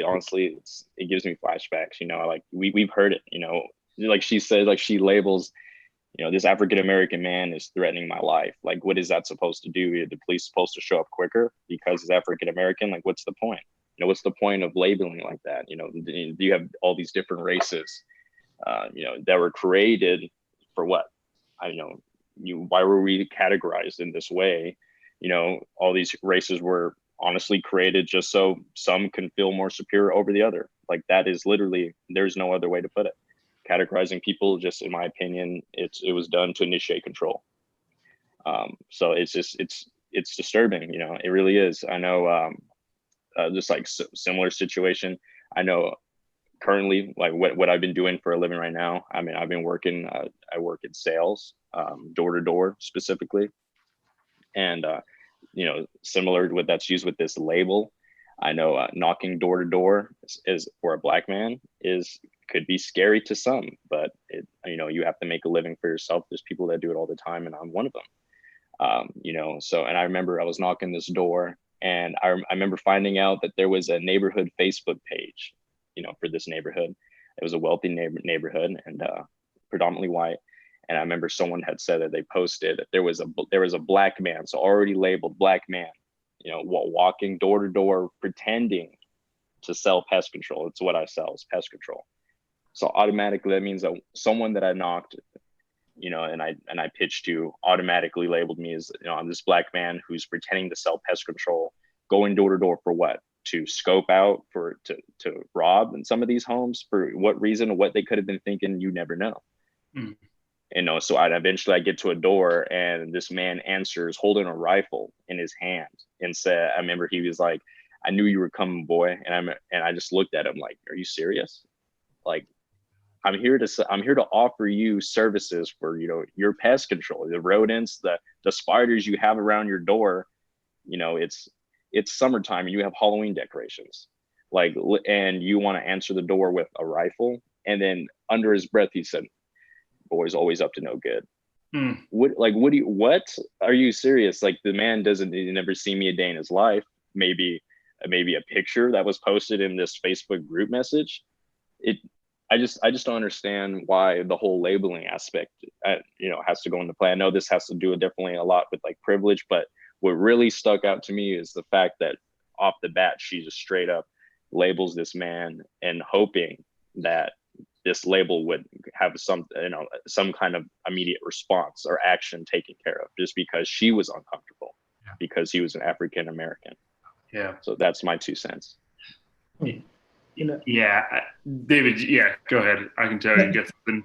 honestly, it gives me flashbacks. You know, like we've heard it. You know, like she said, like she labels, you know, this African-American man is threatening my life. Like, what is that supposed to do? Are the police supposed to show up quicker because he's African-American? Like, what's the point? You know, what's the point of labeling like that? You know, you have all these different races, you know, that were created for what? I don't know, why were we categorized in this way? You know, all these races were honestly created just so some can feel more superior over the other. Like that is literally, there's no other way to put it. Categorizing people, just in my opinion, it was done to initiate control. So it's just, it's disturbing, you know, it really is. I know, just like similar situation. I know currently, like what I've been doing for a living right now. I mean, I've been working, I work in sales, door to door specifically. And, you know, similar to what that's used with this label. I know knocking door to door is for a Black man could be scary to some, but you know, you have to make a living for yourself. There's people that do it all the time, and I'm one of them. You know, so, and I remember I was knocking this door, and I remember finding out that there was a neighborhood Facebook page, you know, for this neighborhood. It was a wealthy neighborhood and predominantly white. And I remember someone had said that they posted that there was a Black man, so already labeled Black man, you know, walking door to door, pretending to sell pest control. It's what I sell, is pest control. So automatically that means that someone that I knocked, you know, and I pitched to, automatically labeled me as, you know, I'm this Black man who's pretending to sell pest control, going door to door for what? To scope out, to rob in some of these homes. For what reason? What they could have been thinking, you never know. Mm. You know, so I get to a door, and this man answers holding a rifle in his hand and said, I remember he was like, I knew you were coming, boy. And I just looked at him like, are you serious? Like, I'm here to offer you services for, you know, your pest control, the rodents, the spiders you have around your door. You know, it's summertime and you have Halloween decorations, like, and you want to answer the door with a rifle. And then under his breath, he said, boy's always up to no good. What are you serious? Like, the man never seen me a day in his life. Maybe a picture that was posted in this Facebook group message. I just don't understand why the whole labeling aspect, you know, has to go into play. I know this has to do definitely a lot with like privilege, but what really stuck out to me is the fact that off the bat, she just straight up labels this man and hoping that this label would have some kind of immediate response or action taken care of, just because she was uncomfortable, because he was an African American. Yeah. So that's my 2 cents. You know, yeah, David. Yeah, go ahead. I can tell you get something.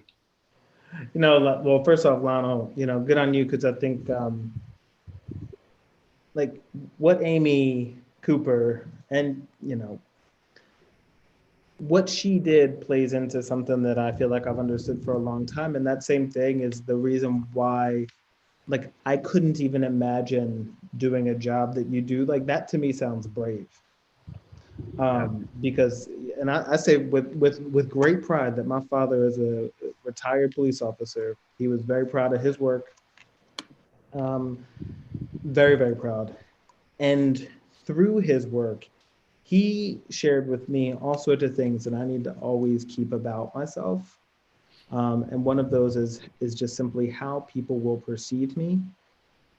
You know, well, first off, Lionel, you know, good on you, because I think like what Amy Cooper and, you know, what she did plays into something that I feel like I've understood for a long time. And that same thing is the reason why, like, I couldn't even imagine doing a job that you do. Like, that to me sounds brave. Because, and I say with great pride that my father is a retired police officer. He was very proud of his work. Very, very proud. And through his work, he shared with me all sorts of things that I need to always keep about myself. And one of those is just simply how people will perceive me.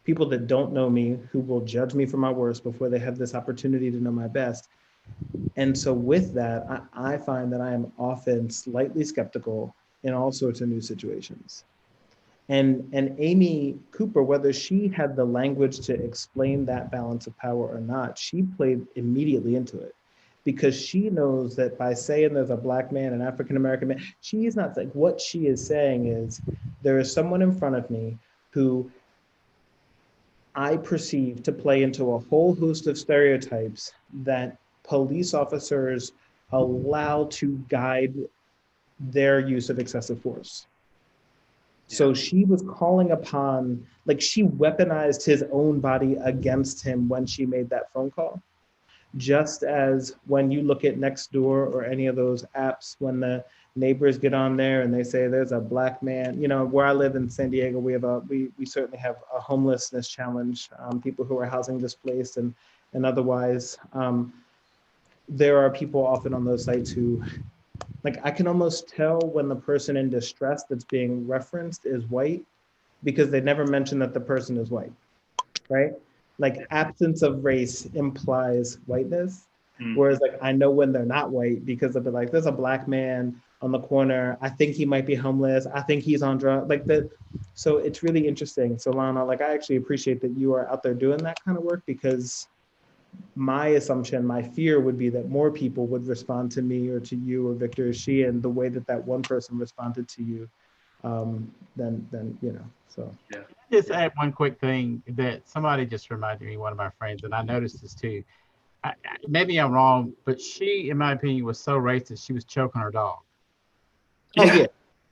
People that don't know me, who will judge me for my worst before they have this opportunity to know my best. And so with that, I find that I am often slightly skeptical in all sorts of new situations. And Amy Cooper, whether she had the language to explain that balance of power or not, she played immediately into it, because she knows that by saying there's a Black man, an African-American man, she's not like, what she is saying is there is someone in front of me who I perceive to play into a whole host of stereotypes that police officers allow to guide their use of excessive force. So she was calling upon, like, she weaponized his own body against him when she made that phone call. Just as when you look at Nextdoor or any of those apps, when the neighbors get on there and they say there's a Black man, you know, where I live in San Diego, we certainly have a homelessness challenge, people who are housing displaced and otherwise. There are people often on those sites who, like, I can almost tell when the person in distress that's being referenced is white, because they never mention that the person is white, right? Like, absence of race implies whiteness. Whereas, like, I know when they're not white, because they'll be like, there's a Black man on the corner. I think he might be homeless. I think he's on drugs. Like, So it's really interesting. So Lana, like I actually appreciate that you are out there doing that kind of work, because my assumption, my fear would be that more people would respond to me or to you or Victor or Sheehan the way that that one person responded to you, than you know. So Yeah. Just add one quick thing that somebody just reminded me, one of my friends, and I noticed this too. Maybe I'm wrong, but she, in my opinion, was so racist. She was choking her dog. oh yeah,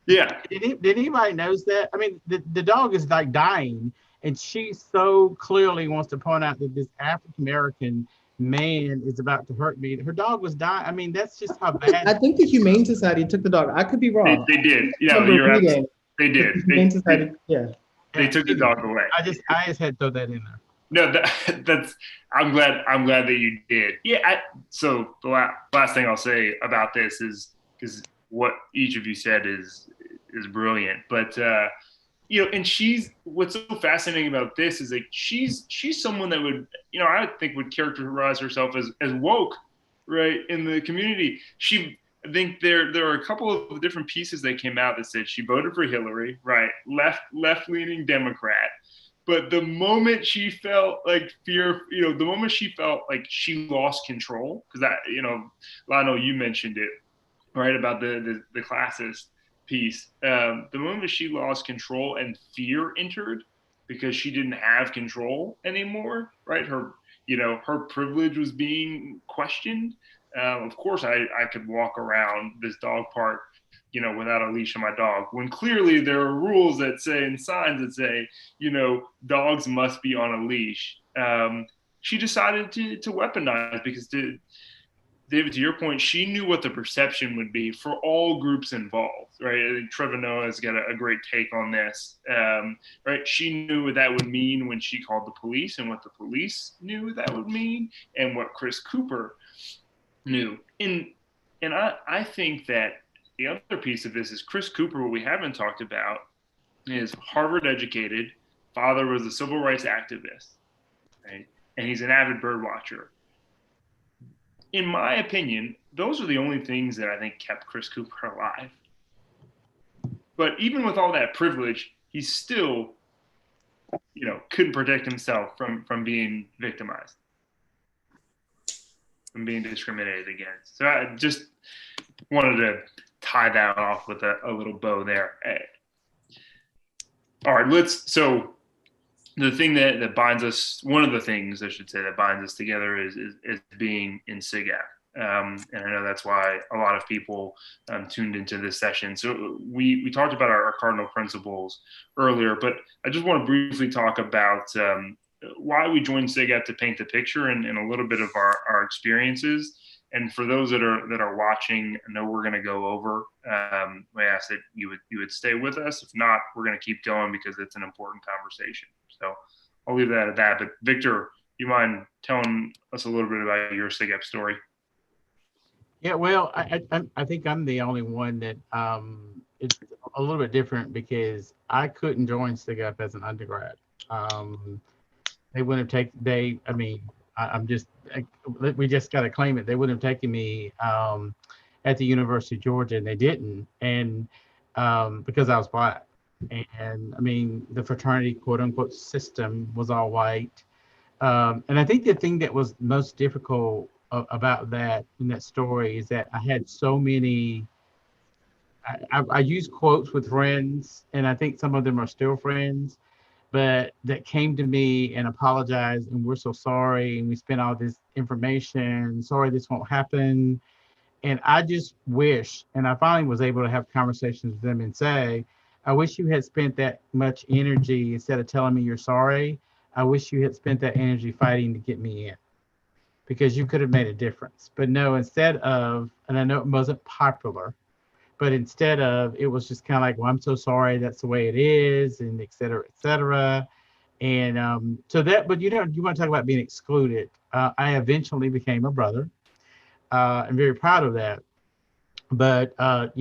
Yeah. Did anybody knows that? I mean, the dog is like dying, and she so clearly wants to point out that this African American man is about to hurt me. Her dog was dying. I mean, that's just how I bad. think the Humane Society took the dog. I could be wrong. They did. I Yeah, remember you're reading they that did. the Humane Society, yeah. They took the dog away. I just had to throw that in there. No, that's. I'm glad that you did. Yeah. So the last thing I'll say about this is because what each of you said is brilliant. But and what's so fascinating about this is like she's someone that would I think would characterize herself as woke, right, in the community. I think there are a couple of different pieces that came out that said she voted for Hillary, right, left leaning Democrat. But the moment she felt like fear, the moment she felt like she lost control, because Lionel, you mentioned it, right, about the classist piece. The moment she lost control and fear entered because she didn't have control anymore, right? Her privilege was being questioned. Of course, I could walk around this dog park, without a leash on my dog, when clearly there are rules that say and signs that say, dogs must be on a leash. She decided to weaponize because David, to your point, she knew what the perception would be for all groups involved, right? I think Trevor Noah has got a great take on this, right? She knew what that would mean when she called the police, and what the police knew that would mean, and what Chris Cooper knew. And I think that the other piece of this is Chris Cooper. What we haven't talked about is Harvard educated, father was a civil rights activist, right? And he's an avid bird watcher. In my opinion, those are the only things that I think kept Chris Cooper alive. But even with all that privilege, he still, couldn't protect himself from being victimized, from being discriminated against. So I just wanted to tie that off with a little bow there. All right, so the thing that binds us, one of the things I should say that binds us together is being in SigEp. And I know that's why a lot of people tuned into this session. So we talked about our cardinal principles earlier, but I just want to briefly talk about why we joined SigEp to paint the picture and a little bit of our experiences. And for those that are watching, I know we're going to go over. We ask that you would stay with us. If not, we're going to keep going because it's an important conversation. So I'll leave that at that. But Victor, you mind telling us a little bit about your SigEp story? Yeah, well, I think I'm the only one that it's a little bit different because I couldn't join SigEp as an undergrad. They wouldn't have taken. We just got to claim it. They wouldn't have taken me at the University of Georgia, and they didn't, and because I was Black. And I mean, the fraternity, quote unquote, system was all white. And I think the thing that was most difficult about that in that story is that I had so many. I use quotes with friends, and I think some of them are still friends, but that came to me and apologized, and we're so sorry, and we spent all this information. Sorry, this won't happen. And I just wish, and I finally was able to have conversations with them and say, I wish you had spent that much energy instead of telling me you're sorry. I wish you had spent that energy fighting to get me in, because you could have made a difference. But no, instead of, and I know it wasn't popular, but instead of, it was just kind of like, well, I'm so sorry, that's the way it is, and et cetera, et cetera. And so that, but you want to talk about being excluded. I eventually became a brother. I'm very proud of that. But not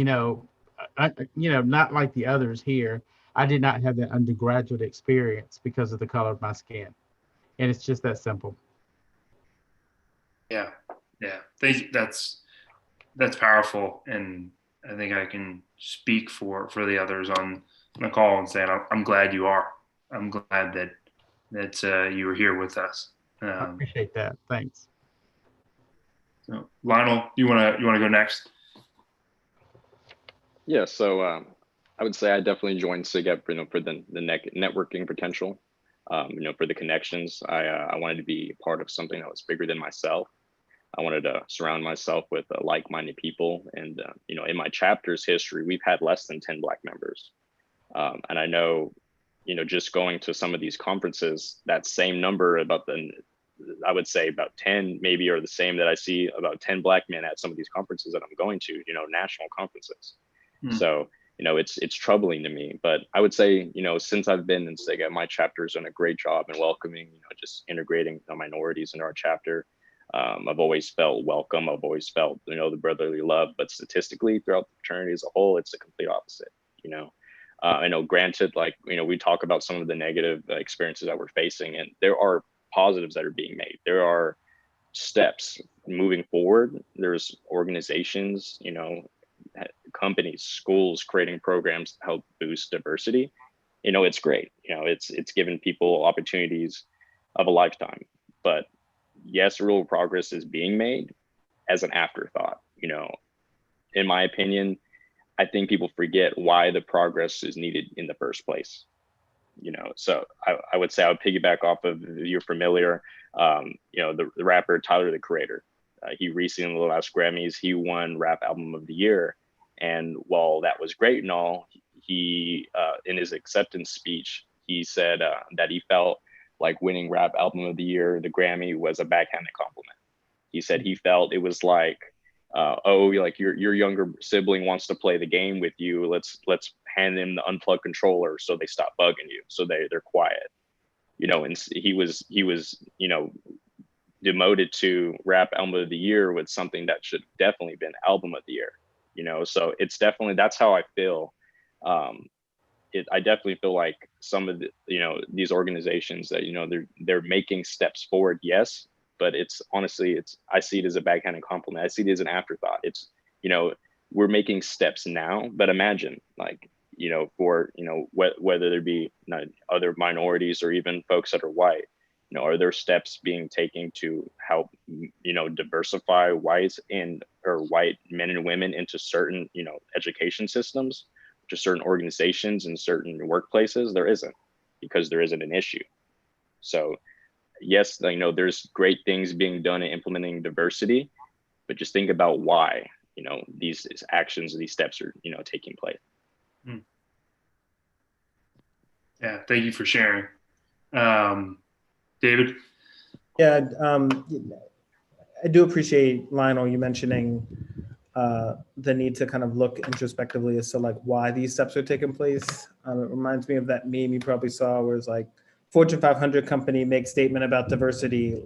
like the others here. I did not have that undergraduate experience because of the color of my skin, and it's just that simple. Yeah. Thank you. That's powerful, and I think I can speak for the others on a call and saying, I'm glad you are. I'm glad that you were here with us. I appreciate that. Thanks. So, Lionel, you wanna go next? Yeah, so I would say I definitely joined SigEp, for the networking potential, for the connections. I wanted to be part of something that was bigger than myself. I wanted to surround myself with like-minded people. And, in my chapter's history, we've had less than 10 Black members. And I know, just going to some of these conferences, that same number I would say about 10 maybe are the same that I see about 10 Black men at some of these conferences that I'm going to, national conferences. So, it's troubling to me, but I would say, since I've been in SigEp, my chapter's done a great job in welcoming, just integrating the minorities into our chapter. I've always felt welcome. I've always felt, the brotherly love, but statistically throughout the fraternity as a whole, it's the complete opposite. I know, granted, we talk about some of the negative experiences that we're facing, and there are positives that are being made. There are steps moving forward. There's organizations, companies, schools creating programs to help boost diversity. It's great. It's given people opportunities of a lifetime. But yes, real progress is being made as an afterthought. In my opinion, I think people forget why the progress is needed in the first place. So I would say I would piggyback off of, you're familiar, the rapper Tyler, the Creator. He recently, in the last Grammys, he won Rap Album of the Year. And while that was great and all, he, in his acceptance speech, he said that he felt like winning Rap Album of the Year, the Grammy, was a backhanded compliment. He said he felt it was like, like your younger sibling wants to play the game with you. Let's hand them the unplugged controller so they stop bugging you, so they're quiet. And he was demoted to Rap Album of the Year with something that should definitely been Album of the Year. So it's definitely, that's how I feel. I definitely feel like some of the, these organizations that, they're making steps forward, yes, but it's honestly, I see it as a backhanded compliment. I see it as an afterthought. It's, we're making steps now, but imagine for, whether there be other minorities or even folks that are white, are there steps being taken to help, diversify white men and women into certain, education systems, to certain organizations and certain workplaces? There isn't, because there isn't an issue. So yes, there's great things being done in implementing diversity, but just think about why, these actions, these steps are, taking place. Yeah, thank you for sharing. David? Yeah, I do appreciate, Lionel, you mentioning the need to kind of look introspectively as to why these steps are taking place. It reminds me of that meme you probably saw where it's Fortune 500 company makes statement about diversity,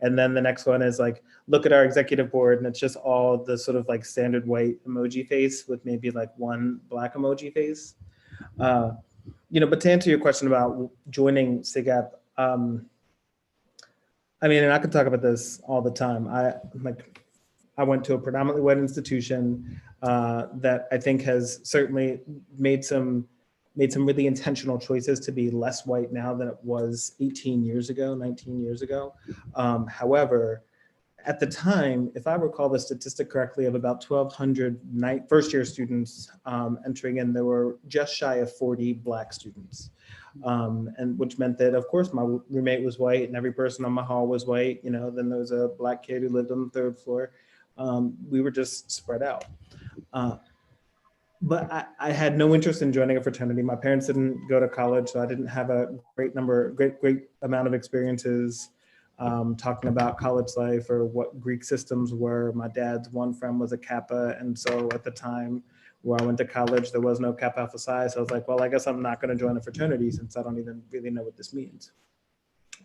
and then the next one is look at our executive board, and it's just all the sort of standard white emoji face with maybe one Black emoji face. But to answer your question about joining SigEp, and I could talk about this all the time. I went to a predominantly white institution that I think has certainly made some really intentional choices to be less white now than it was 18 years ago, 19 years ago. However, at the time, if I recall the statistic correctly, of about 1,200 first-year students entering in, there were just shy of 40 Black students. And which meant that, of course, my roommate was white and every person on my hall was white. Then there was a Black kid who lived on the third floor. We were just spread out. But I had no interest in joining a fraternity. My parents didn't go to college, so I didn't have a great amount of experiences talking about college life or what Greek systems were. My dad's one friend was a Kappa, and so at the time where I went to college, there was no Kappa Alpha Psi. So I was like, well, I guess I'm not going to join a fraternity since I don't even really know what this means.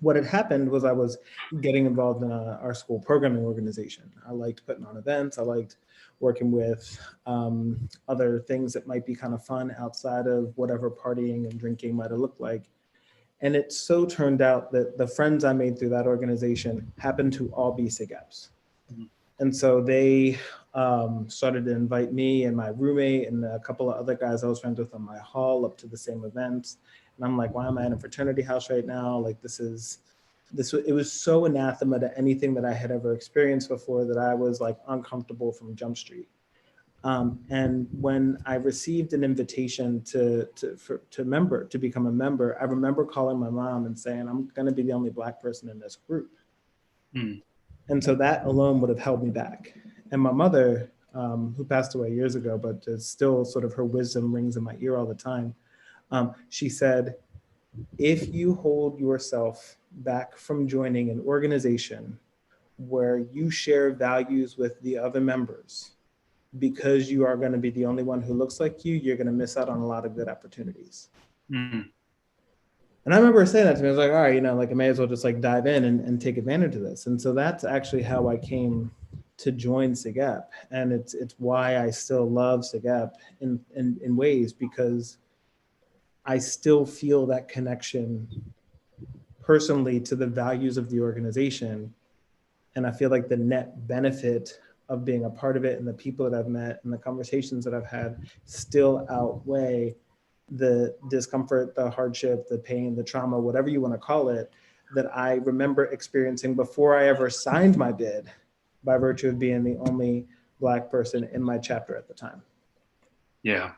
What had happened was I was getting involved in our school programming organization. I liked putting on events. I liked working with other things that might be kind of fun outside of whatever partying and drinking might have looked like. And it so turned out that the friends I made through that organization happened to all be SigEps. And so they started to invite me and my roommate and a couple of other guys I was friends with on my hall up to the same events. And I'm like, why am I in a fraternity house right now? Like, it was so anathema to anything that I had ever experienced before that I was like uncomfortable from Jump Street. And when I received an invitation to become a member, I remember calling my mom and saying, I'm going to be the only Black person in this group. And so that alone would have held me back. And my mother, who passed away years ago, but it's still sort of her wisdom rings in my ear all the time. She said, if you hold yourself back from joining an organization where you share values with the other members, because you are going to be the only one who looks like you, you're going to miss out on a lot of good opportunities. And I remember her saying that to me. I was like, all right, like I may as well just like dive in and take advantage of this. And so that's actually how I came to join SigEp. And it's why I still love SigEp in ways, because I still feel that connection personally to the values of the organization. And I feel like the net benefit of being a part of it and the people that I've met and the conversations that I've had still outweigh the discomfort, the hardship, the pain, the trauma, whatever you want to call it, that I remember experiencing before I ever signed my bid by virtue of being the only Black person in my chapter at the time. Yeah.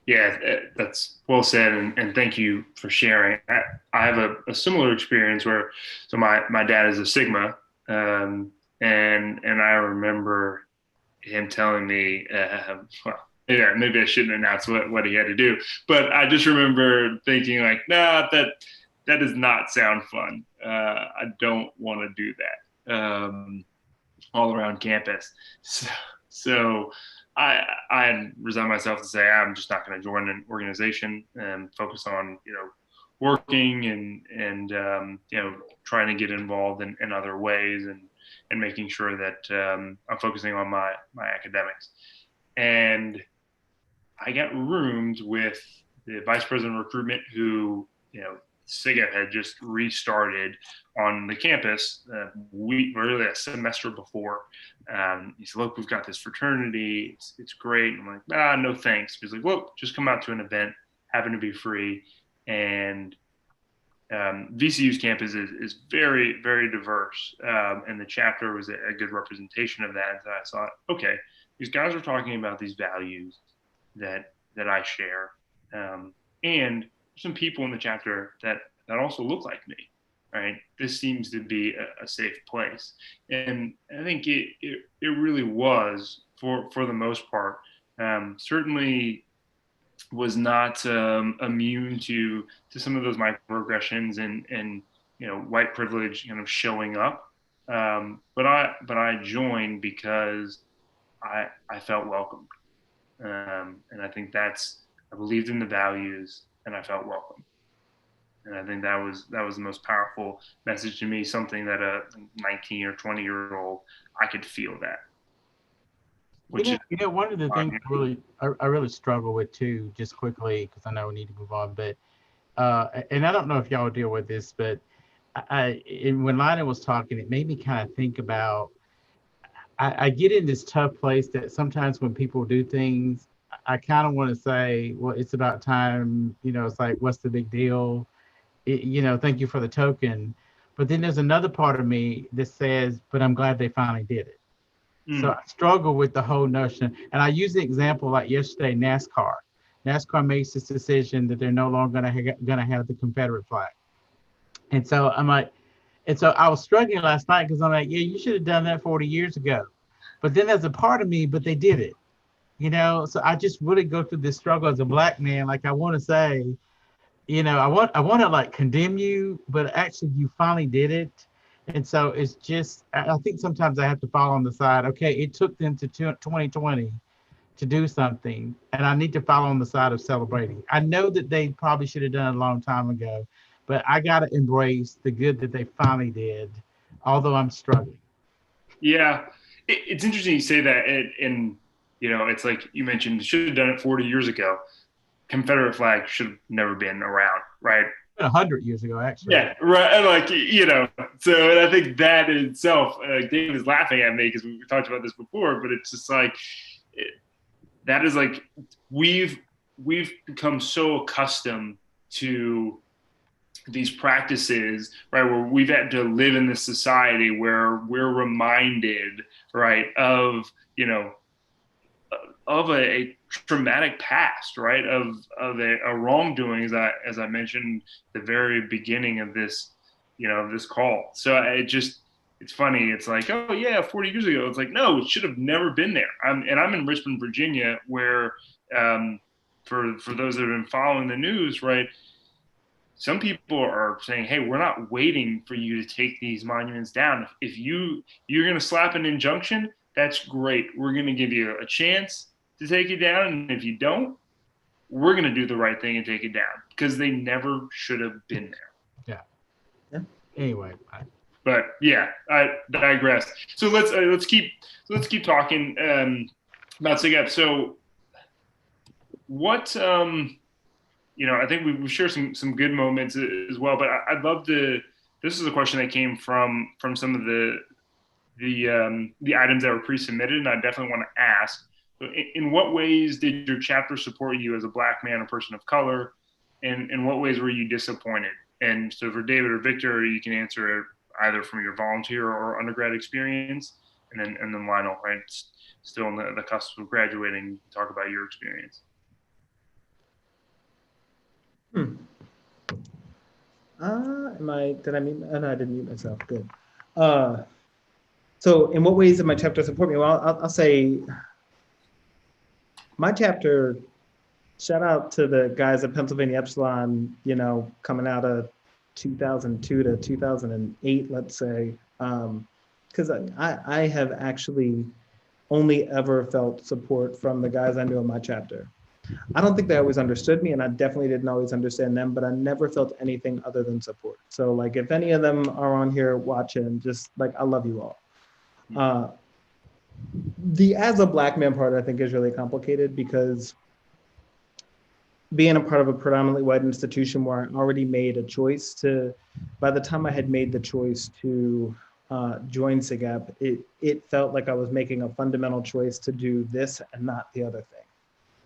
Yeah, that's well said. And thank you for sharing. I have a similar experience where, so my dad is a Sigma, and I remember him telling me, well, yeah, maybe I shouldn't announce what he had to do, but I just remember thinking like, nah, that does not sound fun. I don't want to do that all around campus. So I resigned myself to say I'm just not going to join an organization and focus on working and trying to get involved in other ways and making sure that I'm focusing on my academics. And I got roomed with the vice president of recruitment who, SigEp had just restarted on the campus really a semester before. He said, look, we've got this fraternity. It's great. I'm like, no, thanks. He's like, well, just come out to an event, happen to be free. And VCU's campus is very, very diverse. And the chapter was a good representation of that. And so I thought, okay, these guys are talking about these values that I share. And there's some people in the chapter that also look like me, right? This seems to be a safe place. And I think it really was for the most part. Certainly was not immune to some of those microaggressions and white privilege kind of showing up. But I joined because I felt welcomed. And I think I believed in the values and I felt welcome. And I think that was the most powerful message to me, something that a 19 or 20-year-old, I could feel that. One of the things I really struggle with too, just quickly, because I know we need to move on, but and I don't know if y'all deal with this, but when Lionel was talking, it made me kind of think about, I get in this tough place that sometimes when people do things, I kind of want to say, well, it's about time, it's like, what's the big deal? Thank you for the token. But then there's another part of me that says, but I'm glad they finally did it. So I struggle with the whole notion. And I use the example like yesterday, NASCAR. NASCAR makes this decision that they're no longer going to have the Confederate flag. And so I'm like, and so I was struggling last night because I'm like, yeah, you should have done that 40 years ago. But then there's a part of me, but they did it. So I just really go through this struggle as a Black man. Like I want to say, I want to like condemn you, but actually you finally did it. And so it's just, I think sometimes I have to fall on the side. Okay, it took them to 2020 to do something, and I need to follow on the side of celebrating. I know that they probably should have done it a long time ago, but I got to embrace the good that they finally did, although I'm struggling. Yeah, it's interesting you say that. And it's like you mentioned, should have done it 40 years ago. Confederate flag should have never been around, right? 100 years ago, actually. Yeah, right. And like, so and I think that in itself, Dave is laughing at me because we talked about this before, but it's just like, that is like, we've become so accustomed to these practices, right, where we've had to live in this society where we're reminded, right, of, of a traumatic past, right, of a wrongdoing, as I mentioned at the very beginning of this, this call. So it's funny. It's like, oh yeah, 40 years ago. It's like, no, it should have never been there. I'm in Richmond, Virginia, where for those that have been following the news, right, some people are saying, hey, we're not waiting for you to take these monuments down. If you're going to slap an injunction, that's great. We're going to give you a chance to take it down. And if you don't, we're going to do the right thing and take it down, because they never should have been there. Yeah. Anyway. But yeah, I digress. So let's keep talking about SigEp. So what, I think we've shared some good moments as well, but I'd love to, this is a question that came from some of the items that were pre-submitted, and I definitely want to ask. In what ways did your chapter support you as a Black man or person of color? And in what ways were you disappointed? And so for David or Victor, you can answer it either from your volunteer or undergrad experience, and then Lionel, right, still on the cusp of graduating, talk about your experience. Did I mute? Oh, no, I didn't mute myself. Good. So in what ways did my chapter support me? Well, I'll say my chapter, shout out to the guys at Pennsylvania Epsilon, coming out of 2002 to 2008, let's say, because I have actually only ever felt support from the guys I knew in my chapter. I don't think they always understood me, and I definitely didn't always understand them, but I never felt anything other than support. So like, if any of them are on here watching, just like, I love you all. The as a Black man part, I think, is really complicated, because being a part of a predominantly white institution where I already made a choice by the time I had made the choice to join SigEp, it felt like I was making a fundamental choice to do this and not the other thing.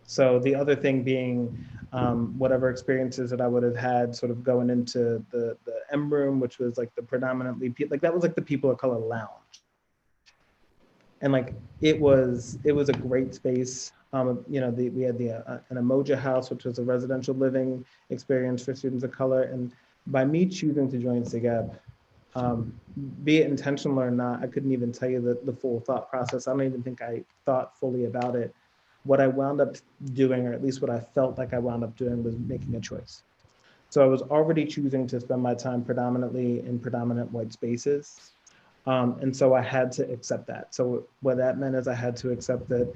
So the other thing being whatever experiences that I would have had sort of going into the M room, which was like the predominantly, like that was like the people of color lounge. And like, it was a great space. We had an Emoja house, which was a residential living experience for students of color. And by me choosing to join SigEp, be it intentional or not, I couldn't even tell you the full thought process. I don't even think I thought fully about it. What I wound up doing, or at least what I felt like I wound up doing, was making a choice. So I was already choosing to spend my time predominantly in predominant white spaces. And so I had to accept that. So what that meant is I had to accept that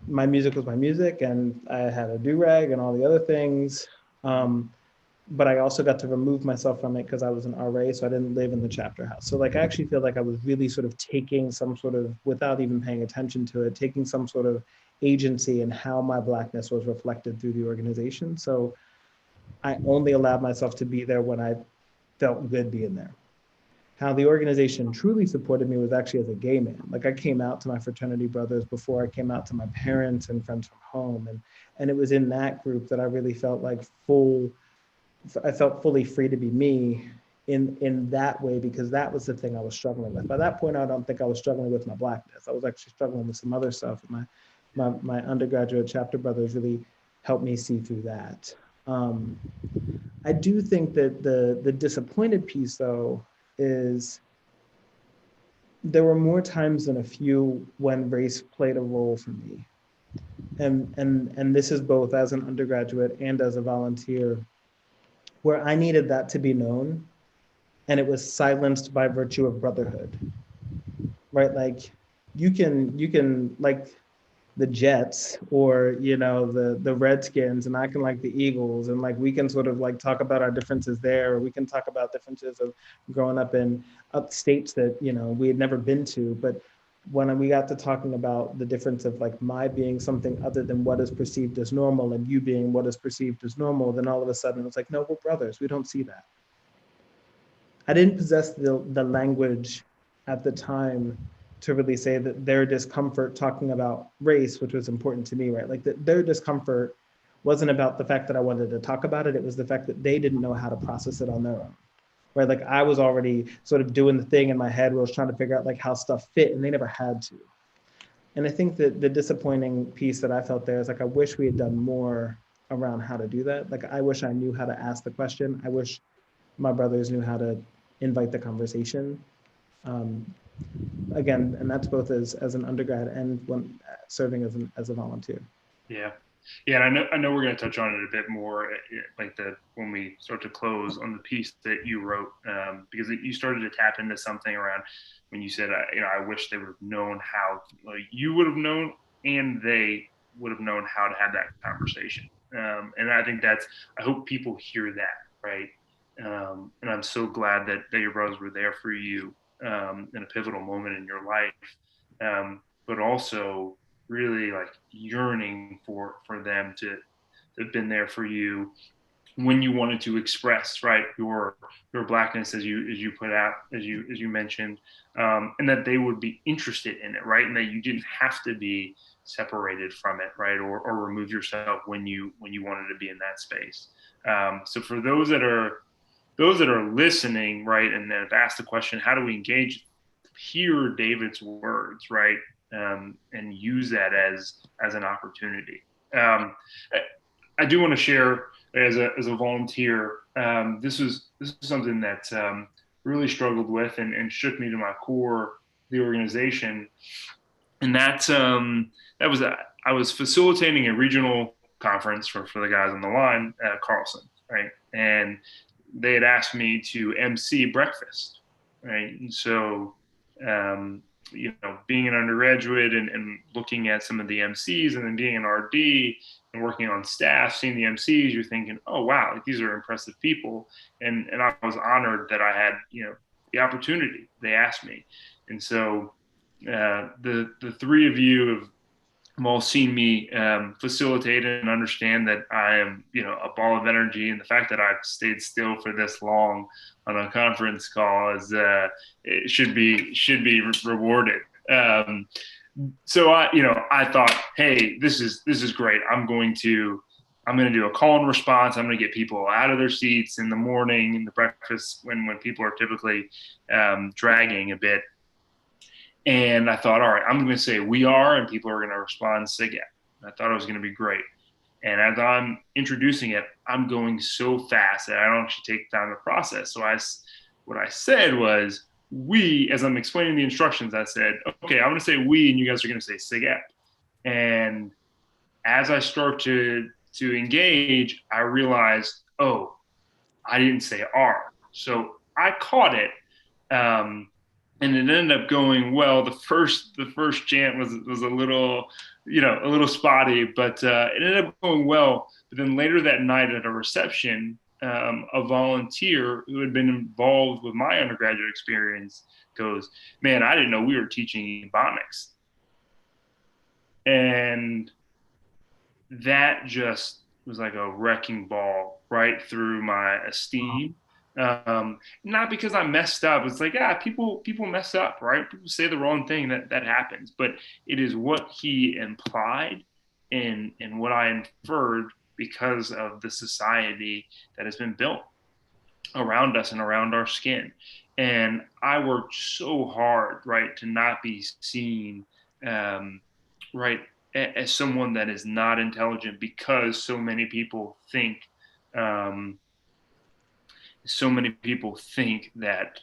my music was my music, and I had a do-rag and all the other things. But I also got to remove myself from it because I was an RA, so I didn't live in the chapter house. So like, I actually feel like I was really sort of taking some sort of, without even paying attention to it, taking some sort of agency in how my Blackness was reflected through the organization. So I only allowed myself to be there when I felt good being there. How the organization truly supported me was actually as a gay man. Like, I came out to my fraternity brothers before I came out to my parents and friends from home. And it was in that group that I really felt like I felt fully free to be me in that way, because that was the thing I was struggling with. By that point, I don't think I was struggling with my Blackness. I was actually struggling with some other stuff. My undergraduate chapter brothers really helped me see through that. I do think that the disappointed piece, though, is there were more times than a few when race played a role for me. And this is both as an undergraduate and as a volunteer, where I needed that to be known, and it was silenced by virtue of brotherhood, right? Like, you can like the Jets, or the Redskins, and I can like the Eagles, and like, we can sort of like talk about our differences there, or we can talk about differences of growing up in states that we had never been to. But when we got to talking about the difference of like my being something other than what is perceived as normal and you being what is perceived as normal, then all of a sudden it's like, no, we're brothers. We don't see that. I didn't possess the language at the time to really say that their discomfort talking about race, which was important to me, right? Like their discomfort wasn't about the fact that I wanted to talk about it. It was the fact that they didn't know how to process it on their own. Right, like I was already sort of doing the thing in my head where I was trying to figure out like how stuff fit, and they never had to. And I think that the disappointing piece that I felt there is like I wish we had done more around how to do that. Like I wish I knew how to ask the question. I wish my brothers knew how to invite the conversation. Again, and that's both as an undergrad and when serving as a volunteer. Yeah. Yeah, and I know we're going to touch on it a bit more, like when we start to close on the piece that you wrote, because you started to tap into something around when you said, I wish they would have known how, like, you would have known, and they would have known how to have that conversation. And I think I hope people hear that, right? And I'm so glad that your brothers were there for you in a pivotal moment in your life, but also really like yearning for them to have been there for you when you wanted to express, right, your Blackness, as you put out, as you mentioned, and that they would be interested in it, right, and that you didn't have to be separated from it, right, or remove yourself when you wanted to be in that space. So for those that are listening, right, and have asked the question, how do we engage? Hear David's words, right, and use that as an opportunity. I do want to share as a volunteer. This is something that really struggled with and shook me to my core, the organization, and that was I was facilitating a regional conference for the guys on the line at Carlson, right, and they had asked me to MC breakfast, right, and so. Being an undergraduate and looking at some of the MCs and then being an RD and working on staff, seeing the MCs, you're thinking, oh, wow, like, these are impressive people. And I was honored that I had, the opportunity. They asked me. And so the three of you have all seen me facilitate and understand that I am, a ball of energy. And the fact that I've stayed still for this long on a conference call is it should be rewarded. So I thought, hey, this is great. I'm going to do a call and response. I'm going to get people out of their seats in the morning, in the breakfast when people are typically dragging a bit. And I thought, all right, I'm going to say we are, and people are going to respond SigEp. I thought it was going to be great. And as I'm introducing it, I'm going so fast that I don't actually take time to process. So what I said was we, as I'm explaining the instructions, I said, okay, I'm going to say we, and you guys are going to say SigEp. And as I start to engage, I realized, oh, I didn't say R. So I caught it. And it ended up going well. The first chant was a little, a little spotty, but it ended up going well. But then later that night at a reception, a volunteer who had been involved with my undergraduate experience goes, "Man, I didn't know we were teaching Ebonics," and that just was like a wrecking ball right through my esteem. Not because I messed up. It's like, people mess up, right? People say the wrong thing, that happens, but it is what he implied and what I inferred because of the society that has been built around us and around our skin. And I worked so hard, right, to not be seen, right, as someone that is not intelligent, because so many people think, that,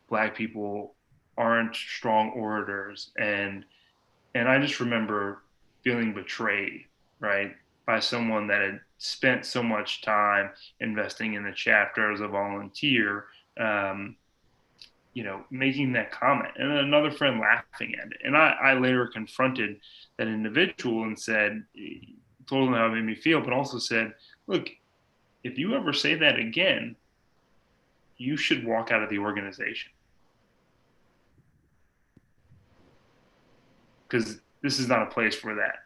Black people aren't strong orators. And I just remember feeling betrayed, right, by someone that had spent so much time investing in the chapter as a volunteer, making that comment, and another friend laughing at it. And I later confronted that individual and told him how it made me feel, but also said, look, if you ever say that again, you should walk out of the organization. because this is not a place for that.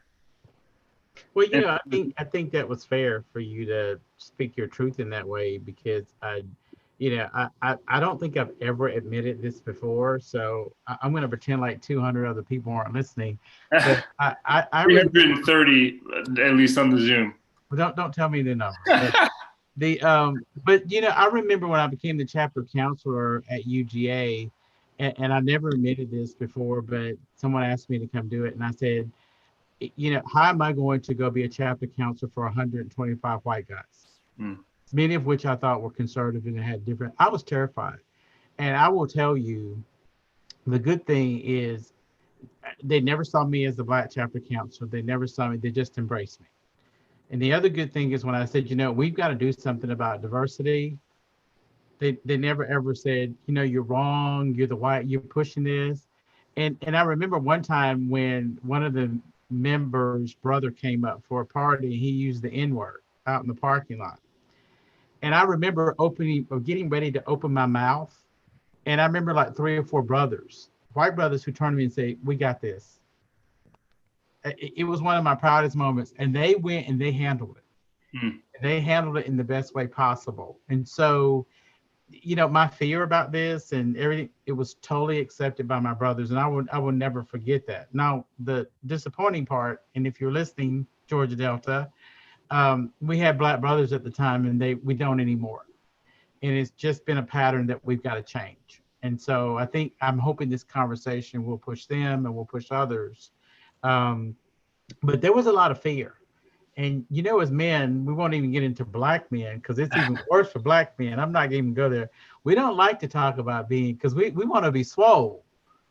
Well, I think that was fair for you to speak your truth in that way, because I don't think I've ever admitted this before, so I'm going to pretend like 200 other people aren't listening. But I 330 at least on the Zoom. Well, don't tell me the number. But I remember when I became the chapter counselor at UGA, and I never admitted this before, but someone asked me to come do it, and I said, how am I going to go be a chapter counselor for 125 white guys? Many of which I thought were conservative and had different. I was terrified. And I will tell you, the good thing is they never saw me as the black chapter counselor. They never saw me. They just embraced me. And the other good thing is when I said, we've got to do something about diversity, they never ever said, you're wrong. You're the white, you're pushing this. And I remember one time when one of the members' brother came up for a party, he used the N-word out in the parking lot. And I remember getting ready to open my mouth. And I remember like 3 or 4 brothers, white brothers, who turned to me and say, we got this. It was one of my proudest moments. And they went and they handled it. They handled it in the best way possible. And so, my fear about this and everything, it was totally accepted by my brothers. And I will never forget that. Now, the disappointing part, and if you're listening, Georgia Delta, we had black brothers at the time, and we don't anymore. And it's just been a pattern that we've got to change. And so I'm hoping this conversation will push them and will push others. But there was a lot of fear. And, as men, we won't even get into black men, because it's even worse for black men. I'm not even go there. We don't like to talk about because we want to be swole.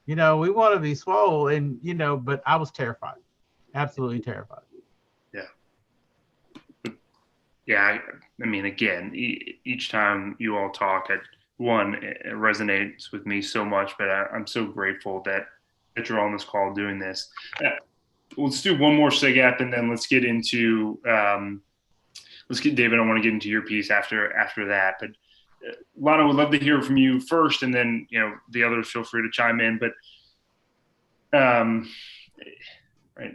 We want to be swole. And, but I was terrified, absolutely terrified. Yeah, I mean, again, each time you all talk, it resonates with me so much, but I'm so grateful that you're on this call doing this. Let's do one more SigEp, and then let's get into, David, I want to get into your piece after that. But Lana, would love to hear from you first, and then, the others feel free to chime in. But right,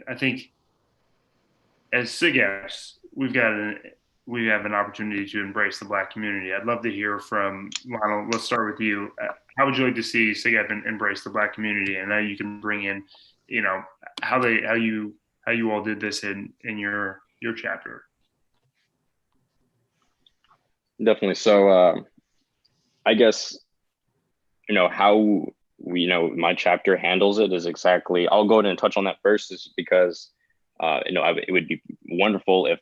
I think as SigEps, we have an opportunity to embrace the black community. I'd love to hear from Lionel. Let's start with you. How would you like to see SigEp embrace the black community? And now you can bring in, how you all did this in your chapter. Definitely. So I guess, how my chapter handles it is exactly, I'll go ahead and touch on that first, is because it would be wonderful if,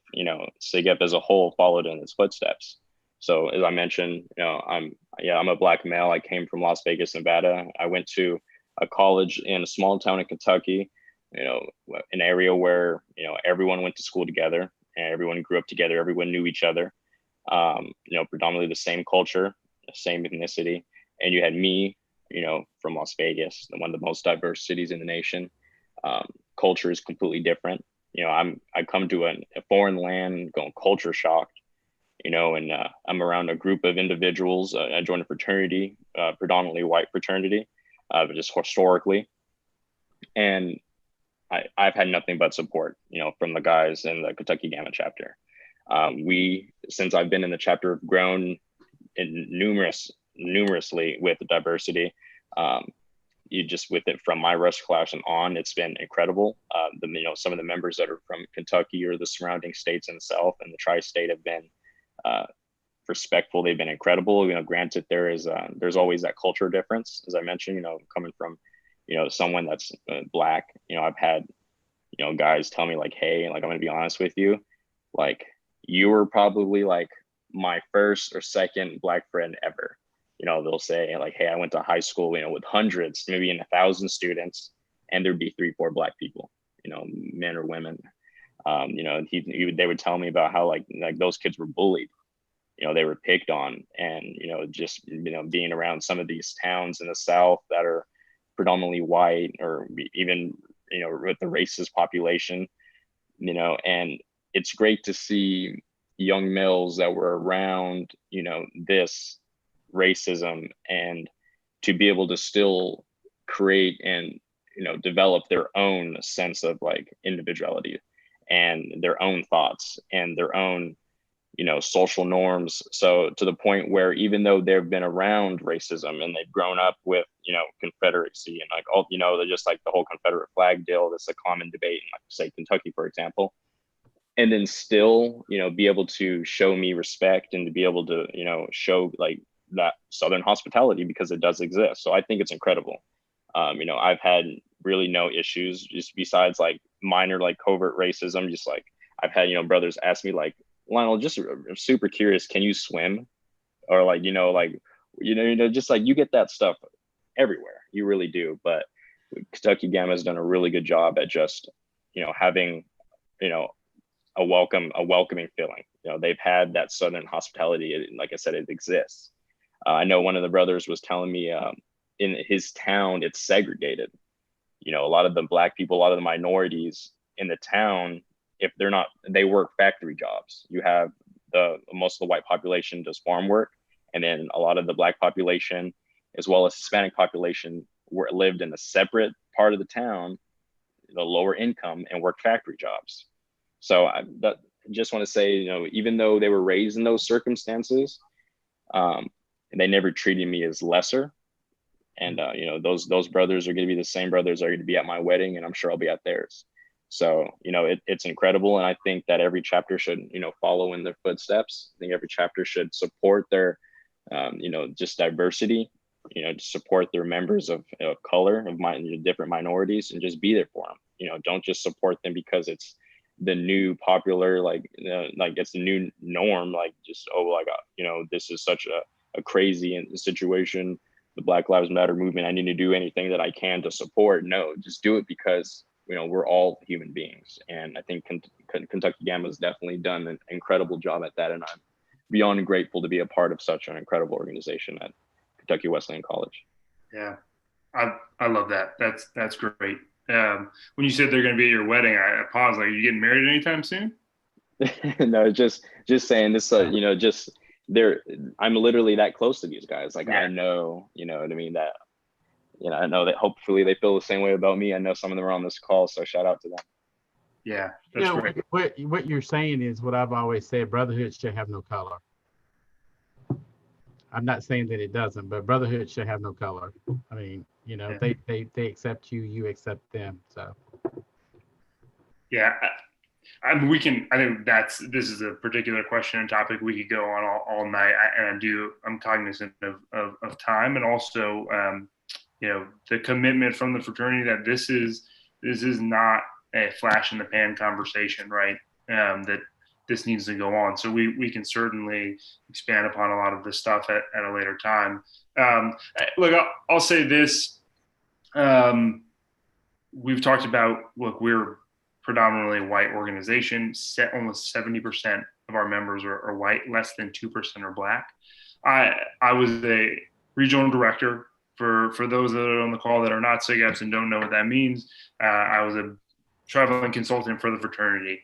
SigEp as a whole followed in its footsteps. So as I mentioned, I'm a black male. I came from Las Vegas, Nevada. I went to a college in a small town in Kentucky, an area where, everyone went to school together and everyone grew up together. Everyone knew each other, predominantly the same culture, the same ethnicity. And you had me, from Las Vegas, one of the most diverse cities in the nation. Culture is completely different. I come to a foreign land going culture shocked, and I'm around a group of individuals. I joined a fraternity, predominantly white fraternity, but just historically. And I've had nothing but support, from the guys in the Kentucky Gamma chapter. Since I've been in the chapter, have grown numerously with the diversity. With it from my rush class and on, it's been incredible. Some of the members that are from Kentucky or the surrounding states in the South and the tri-state have been respectful. They've been incredible. Granted, there's always that culture difference, as I mentioned. Coming from, someone that's black. I've had, guys tell me like, hey, like, I'm gonna be honest with you, like, you were probably like my first or second black friend ever. They'll say like, hey, I went to high school, with hundreds, maybe 1,000 students, and there'd be 3-4 black people, men or women. They would tell me about how like those kids were bullied, they were picked on, and, being around some of these towns in the South that are predominantly white, or even, with the racist population, and it's great to see young males that were around, this racism, and to be able to still create and develop their own sense of like individuality and their own thoughts and their own, social norms. So to the point where even though they've been around racism and they've grown up with, Confederacy and like all, they're just like the whole Confederate flag deal, that's a common debate in like say Kentucky, for example. And then still, be able to show me respect and to be able to, show like that Southern hospitality because it does exist. So I think it's incredible. I've had really no issues just besides like minor like covert racism. Just like I've had, brothers ask me like, Lionel, just super curious, can you swim? Or like, just like you get that stuff everywhere. You really do. But Kentucky Gamma has done a really good job at just, having, a welcoming feeling. They've had that Southern hospitality. Like I said, it exists. I know one of the brothers was telling me in his town, it's segregated. A lot of the Black people, a lot of the minorities in the town, if they're not, they work factory jobs. You have most of the white population does farm work. And then a lot of the Black population, as well as Hispanic population, lived in a separate part of the town, the lower income, and worked factory jobs. So I just want to say, even though they were raised in those circumstances, they never treated me as lesser. And, those brothers are going to be the same brothers that are going to be at my wedding, and I'm sure I'll be at theirs. So, it's incredible. And I think that every chapter should, follow in their footsteps. I think every chapter should support their, just diversity, to support their members of color, of different minorities, and just be there for them. Don't just support them because it's the new popular, like it's the new norm, like just, this is such a crazy situation, the Black Lives Matter movement, I need to do anything that I can to support. No, just do it because, we're all human beings. And I think Kentucky Gamma has definitely done an incredible job at that. And I'm beyond grateful to be a part of such an incredible organization at Kentucky Wesleyan College. Yeah, I love that. That's great. When you said they're going to be at your wedding, I paused. Like, are you getting married anytime soon? No, just saying this. Just I'm literally that close to these guys. Like, yeah. I know, you know what I mean. That, I know that hopefully they feel the same way about me. I know some of them are on this call, so shout out to them. Yeah, that's great. What you're saying is what I've always said: brotherhood should have no color. I'm not saying that it doesn't, but brotherhood should have no color. I mean, yeah. they accept you, you accept them. So. Yeah, I think this is a particular question and topic we could go on all night. I'm cognizant of time, and also, the commitment from the fraternity that this is not a flash in the pan conversation, right? That this needs to go on. So we can certainly expand upon a lot of this stuff at a later time. Look, I'll say this. We've talked about, look, we're predominantly white organization. Almost 70% of our members are white, less than 2% are Black. I was a regional director for those that are on the call that are not SigEps and don't know what that means. I was a traveling consultant for the fraternity.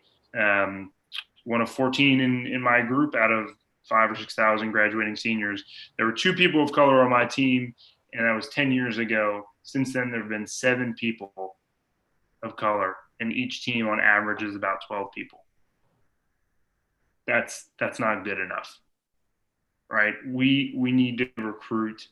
One of 14 in my group out of 5,000 or 6,000 graduating seniors. There were 2 people of color on my team, and that was 10 years ago. Since then, there have been 7 people of color, and each team on average is about 12 people. That's not good enough, right? We need to recruit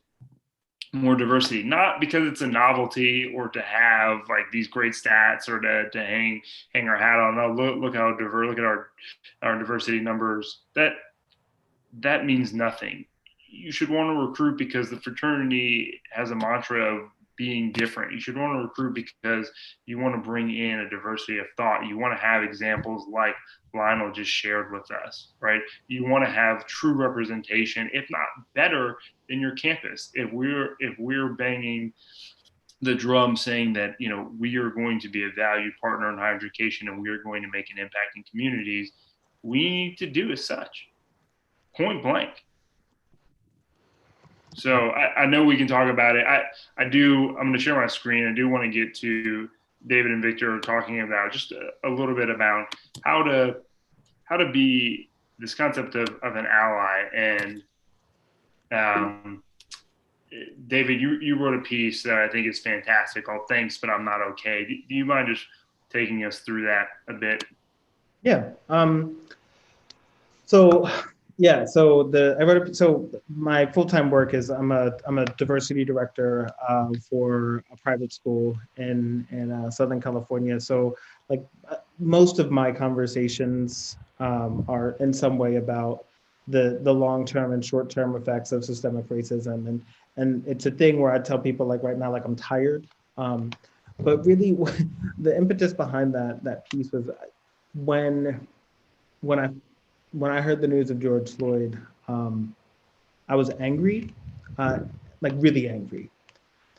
more diversity, not because it's a novelty or to have like these great stats or to hang our hat on. Oh, look how diverse, look at our diversity numbers. That means nothing. You should want to recruit because the fraternity has a mantra of being different. You should want to recruit because you want to bring in a diversity of thought. You want to have examples like Lionel just shared with us, right? You want to have true representation, if not better, in your campus. If we're banging the drum saying that, we are going to be a valued partner in higher education and we are going to make an impact in communities, we need to do as such, point blank. So I know we can talk about it. I'm going to share my screen. I do want to get to David and Victor talking about just a little bit about how to be this concept of an ally. And David, you wrote a piece that I think is fantastic called "Thanks, but I'm Not Okay." Do you mind just taking us through that a bit? Yeah. So yeah, so my full-time work is I'm a diversity director for a private school in Southern California. So like most of my conversations are in some way about the long-term and short-term effects of systemic racism, and it's a thing where I tell people like right now like I'm tired, but really the impetus behind that piece was when when I when I heard the news of George Floyd, I was angry, uh, like really angry.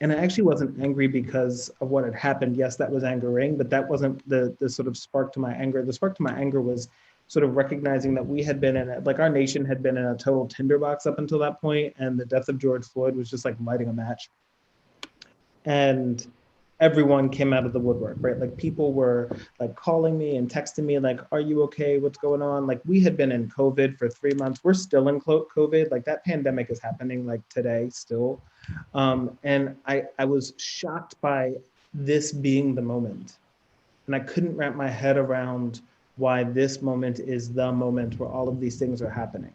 And I actually wasn't angry because of what had happened. Yes, that was angering, but that wasn't the sort of spark to my anger. The spark to my anger was sort of recognizing that we had been in like our nation had been in a total tinderbox up until that point, and the death of George Floyd was just like lighting a match. And everyone came out of the woodwork, right? Like people were like calling me and texting me, like, are you okay? What's going on? Like we had been in COVID for 3 months. We're still in COVID. Like that pandemic is happening like today still. And I was shocked by this being the moment. And I couldn't wrap my head around why this moment is the moment where all of these things are happening.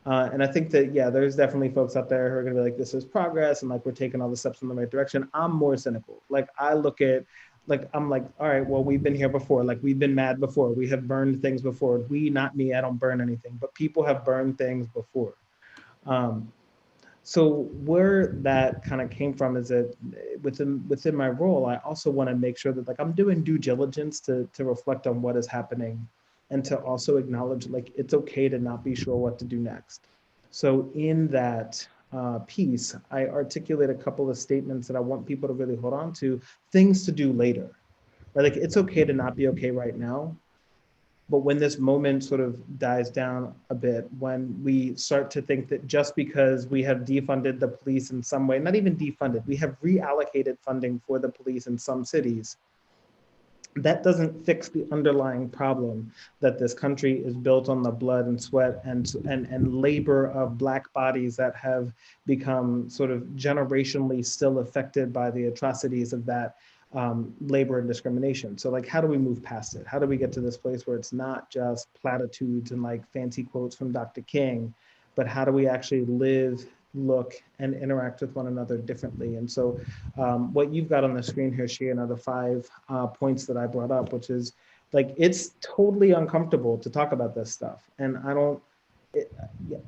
And I think that, yeah, there's definitely folks out there who are going to be like, this is progress. And like, we're taking all the steps in the right direction. I'm more cynical. Like I look at, like, I'm like, all right, well, we've been here before. Like we've been mad before. We have burned things before. We, not me, I don't burn anything, but people have burned things before. So where that kind of came from is that within my role, I also want to make sure that like I'm doing due diligence to reflect on what is happening and to also acknowledge like it's okay to not be sure what to do next. So in that piece, I articulate a couple of statements that I want people to really hold on to, things to do later. Right? Like it's okay to not be okay right now, but when this moment sort of dies down a bit, when we start to think that just because we have defunded the police in some way, not even defunded, we have reallocated funding for the police in some cities, that doesn't fix the underlying problem that this country is built on the blood and sweat and labor of Black bodies that have become sort of generationally still affected by the atrocities of that labor and discrimination. So like, how do we move past it? How do we get to this place where it's not just platitudes and like fancy quotes from Dr. King, but how do we actually live, look, and interact with one another differently? And so what you've got on the screen here, Cheyenne, are the 5 points that I brought up, which is like, it's totally uncomfortable to talk about this stuff. And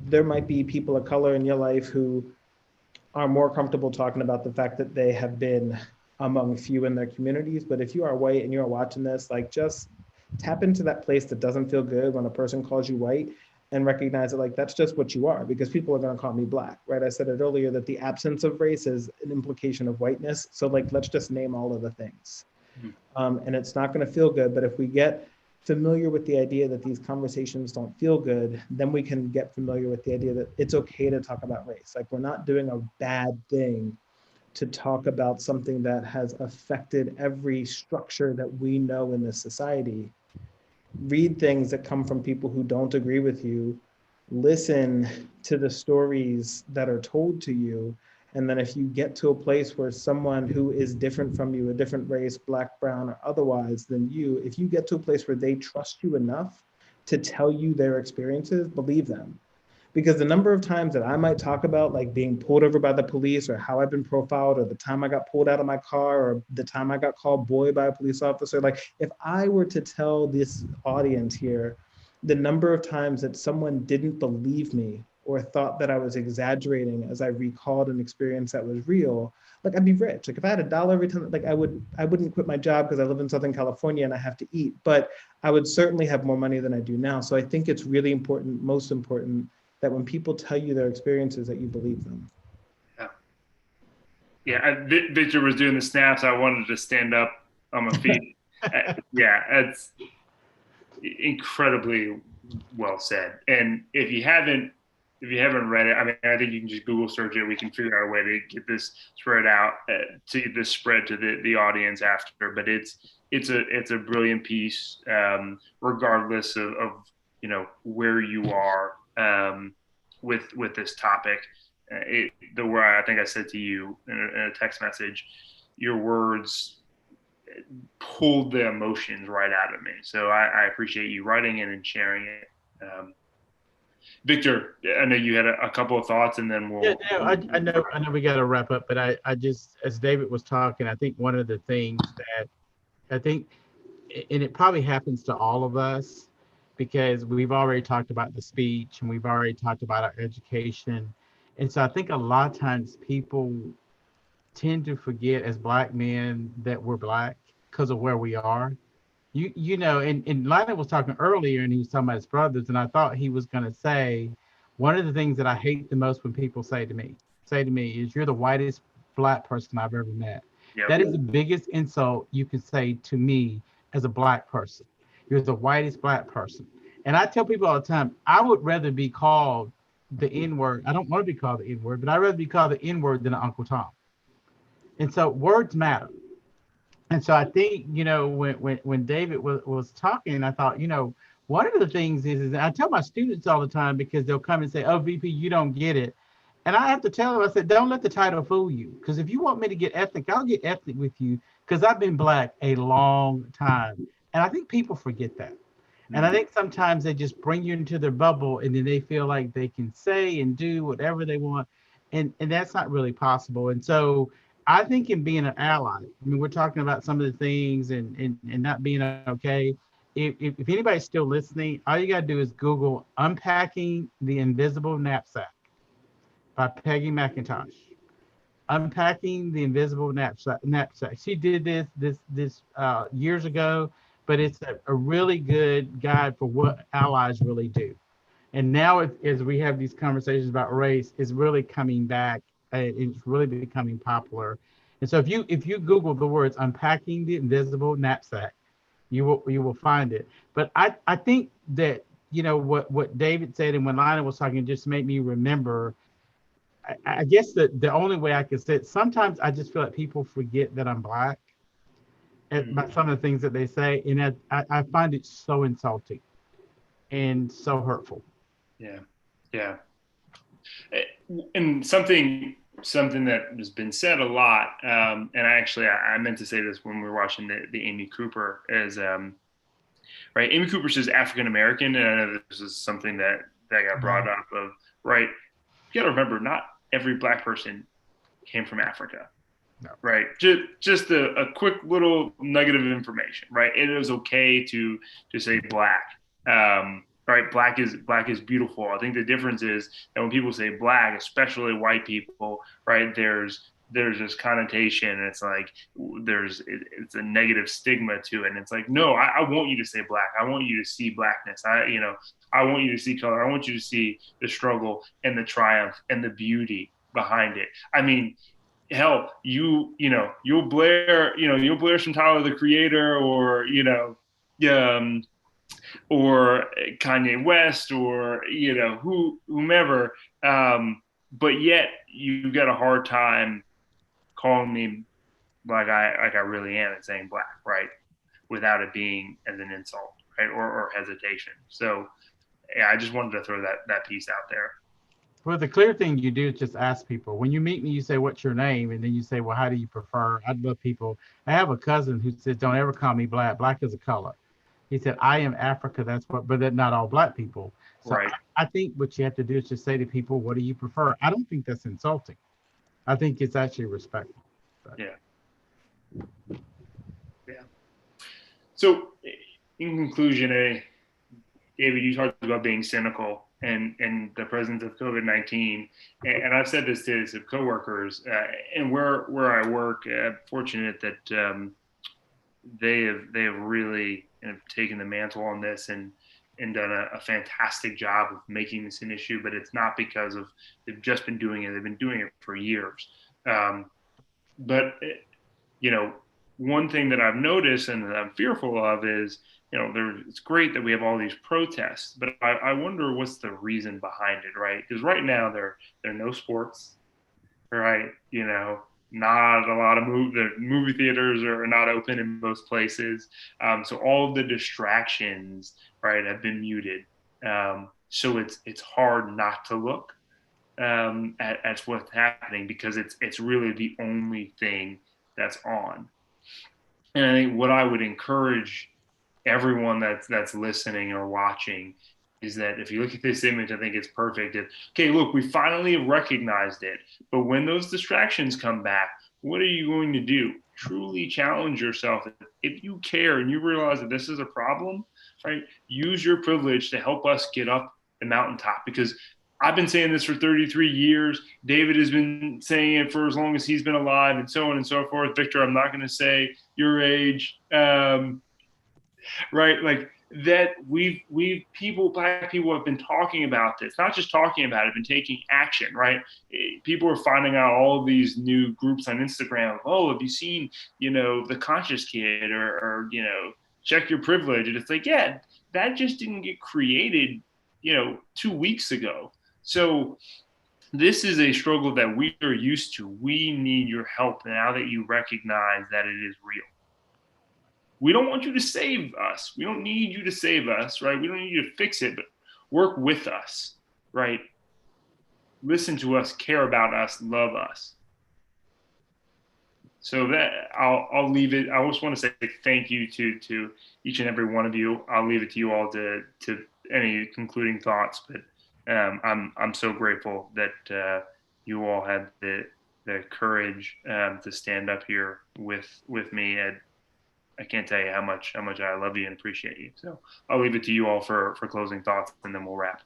there might be people of color in your life who are more comfortable talking about the fact that they have been among few in their communities. But if you are white and you're watching this, like just tap into that place that doesn't feel good when a person calls you white and recognize that like, that's just what you are, because people are gonna call me Black, right? I said it earlier that the absence of race is an implication of whiteness. So like, let's just name all of the things. And it's not gonna feel good, but if we get familiar with the idea that these conversations don't feel good, then we can get familiar with the idea that it's okay to talk about race. Like we're not doing a bad thing to talk about something that has affected every structure that we know in this society. Read things that come from people who don't agree with you, listen to the stories that are told to you, and then if you get to a place where someone who is different from you, a different race, Black, brown, or otherwise than you, if you get to a place where they trust you enough to tell you their experiences, believe them. Because the number of times that I might talk about like being pulled over by the police or how I've been profiled or the time I got pulled out of my car or the time I got called boy by a police officer, like if I were to tell this audience here the number of times that someone didn't believe me or thought that I was exaggerating as I recalled an experience that was real, like I'd be rich. Like if I had $1 every time, like I wouldn't quit my job because I live in Southern California and I have to eat, but I would certainly have more money than I do now. So I think it's really important, most important, that when people tell you their experiences, that you believe them. Yeah. Victor was doing the snaps. I wanted to stand up on my feet. Yeah, it's incredibly well said. And if you haven't read it, I mean, I think you can just Google search it. We can figure out a way to get this spread out to get this spread to the audience after. But it's a brilliant piece, regardless of where you are with this topic. the word I think I said to you in a text message, your words pulled the emotions right out of me. So I appreciate you writing it and sharing it. Victor, I know you had a couple of thoughts, and then we'll. Yeah, no, I know we got to wrap up, but I just, as David was talking, I think one of the things that I think, and it probably happens to all of us, because we've already talked about the speech and we've already talked about our education. And so I think a lot of times people tend to forget as Black men that we're Black because of where we are. You know, and Lionel was talking earlier and he was talking about his brothers, and I thought he was going to say, one of the things that I hate the most when people say to me is, you're the whitest Black person I've ever met. Yep. That is the biggest insult you can say to me as a Black person. You're the whitest Black person. And I tell people all the time, I would rather be called the N-word. I don't want to be called the N-word, but I'd rather be called the N-word than an Uncle Tom. And so words matter. And so I think, you know, when David was talking, I thought, you know, one of the things is I tell my students all the time, because they'll come and say, oh, VP, you don't get it. And I have to tell them, I said, don't let the title fool you. Because if you want me to get ethnic, I'll get ethnic with you, because I've been Black a long time. And I think people forget that. And I think sometimes they just bring you into their bubble, and then they feel like they can say and do whatever they want. And that's not really possible. And so I think in being an ally, I mean, we're talking about some of the things and not being okay. If anybody's still listening, all you got to do is Google Unpacking the Invisible Knapsack by Peggy McIntosh. Unpacking the Invisible Knapsack. She did this years ago, but it's a really good guide for what allies really do. And now, as we have these conversations about race, it's really coming back. It's really becoming popular. And so if you Google the words "unpacking the invisible knapsack," you will find it. But I think that, you know, what David said and when Lionel was talking just made me remember. I guess that the only way I can say it, sometimes I just feel like people forget that I'm Black by some of the things that they say, and I find it so insulting and so hurtful. Yeah. And something that has been said a lot, and I meant to say this when we were watching the Amy Cooper, is right. Amy Cooper says African American, and I know this is something that got brought up of, right. You got to remember, not every Black person came from Africa. No. Right. Just a quick little nugget of information, right? It is okay to say Black. Right. Black is beautiful. I think the difference is that when people say Black, especially white people, right, there's this connotation, and it's like it's a negative stigma to it. And it's like, no, I want you to say Black. I want you to see Blackness. I want you to see color. I want you to see the struggle and the triumph and the beauty behind it. I mean, hell, you'll blare some Tyler the Creator, or or Kanye West, or whomever, but yet you got a hard time calling me like I really am and saying Black, right, without it being as an insult, right, or hesitation. So yeah, I just wanted to throw that piece out there. Well, the clear thing you do is just ask people. When you meet me, you say, what's your name? And then you say, well, how do you prefer? I'd love people. I have a cousin who says, don't ever call me Black. Black is a color. He said, I am Africa. But they're not all Black people. So right. I think what you have to do is just say to people, what do you prefer? I don't think that's insulting. I think it's actually respectful. But. Yeah. So in conclusion, David, you talked about being cynical and the presence of COVID-19. And I've said this to some coworkers, and where I work, fortunate that they have really taken the mantle on this and done a fantastic job of making this an issue. But it's not because of they've just been doing it; they've been doing it for years. But one thing that I've noticed and that I'm fearful of is, it's great that we have all these protests, but I wonder what's the reason behind it, right? Because right now there are no sports, right? Not a lot of the movie theaters are not open in most places. So all of the distractions, right, have been muted. So it's hard not to look. at what's happening, because it's really the only thing that's on. And I think what I would encourage everyone that's listening or watching is that if you look at this image, I think it's perfect. Okay, look, we finally recognized it, but when those distractions come back, what are you going to do? Truly challenge yourself. If you care and you realize that this is a problem, right? Use your privilege to help us get up the mountaintop, because I've been saying this for 33 years. David has been saying it for as long as he's been alive, and so on and so forth. Victor, I'm not going to say your age, right? Like that black people have been talking about this, not just talking about it, been taking action, right? People are finding out all of these new groups on Instagram. Oh, have you seen, the conscious kid, or check your privilege? And it's like, yeah, that just didn't get created, 2 weeks ago. So this is a struggle that we are used to. We need your help now that you recognize that it is real. We don't want you to save us. We don't need you to save us, right? We don't need you to fix it, but work with us, right? Listen to us, care about us, love us. So that I'll leave it. I just want to say thank you to each and every one of you. I'll leave it to you all to any concluding thoughts, but I'm so grateful that you all had the courage to stand up here with me. And I can't tell you how much I love you and appreciate you. So I'll leave it to you all for closing thoughts, and then we'll wrap.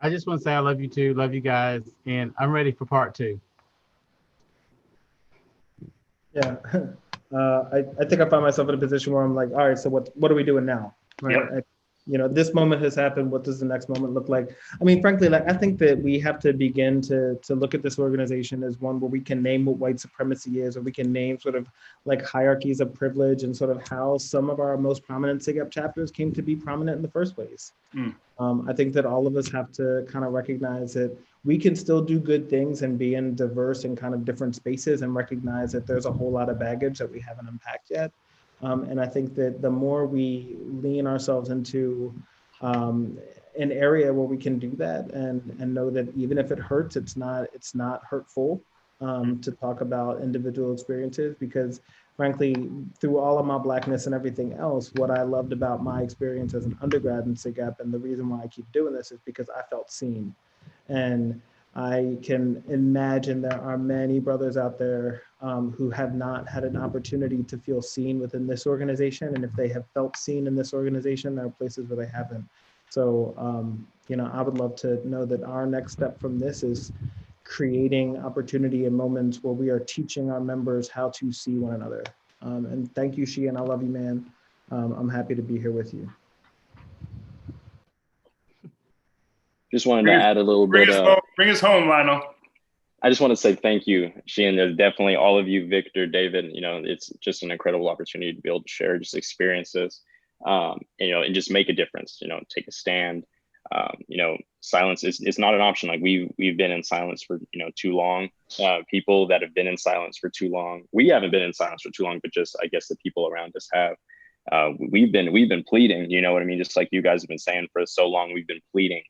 I just want to say I love you too. Love you guys. And I'm ready for part 2. Yeah. I think I found myself in a position where I'm like, all right, so what are we doing now? Right. Yep. This moment has happened. What does the next moment look like? I mean, frankly, I think that we have to begin to look at this organization as one where we can name what white supremacy is, or we can name sort of like hierarchies of privilege, and sort of how some of our most prominent SigEp chapters came to be prominent in the first place. I think that all of us have to kind of recognize that we can still do good things and be in diverse and kind of different spaces, and recognize that there's a whole lot of baggage that we haven't unpacked yet. And I think that the more we lean ourselves into an area where we can do that, and know that even if it hurts, it's not hurtful to talk about individual experiences, because frankly, through all of my Blackness and everything else, what I loved about my experience as an undergrad in SigEp, and the reason why I keep doing this, is because I felt seen. And I can imagine there are many brothers out there who have not had an opportunity to feel seen within this organization. And if they have felt seen in this organization, there are places where they haven't. So, I would love to know that our next step from this is creating opportunity and moments where we are teaching our members how to see one another. And thank you, Cheyenne. I love you, man. I'm happy to be here with you. Just wanted to add a little bit. Bring us home, Lionel. I just want to say thank you, Cheyenne. There's definitely all of you, Victor, David. It's just an incredible opportunity to be able to share just experiences, and just make a difference. Take a stand. Silence is not an option. Like we've been in silence for too long. People that have been in silence for too long. We haven't been in silence for too long, but just I guess the people around us have. We've been pleading. You know what I mean? Just like you guys have been saying for so long, we've been pleading.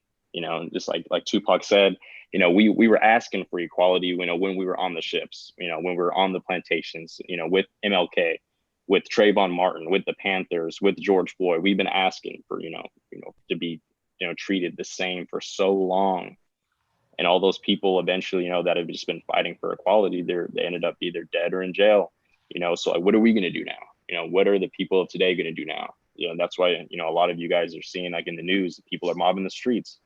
Just like Tupac said, we were asking for equality, when we were on the ships, when we were on the plantations, with MLK, with Trayvon Martin, with the Panthers, with George Floyd. We've been asking for, to be, treated the same for so long. And all those people eventually, that have just been fighting for equality, they ended up either dead or in jail, so like, what are we going to do now? What are the people of today going to do now? That's why, a lot of you guys are seeing, like in the news, people are mobbing the streets.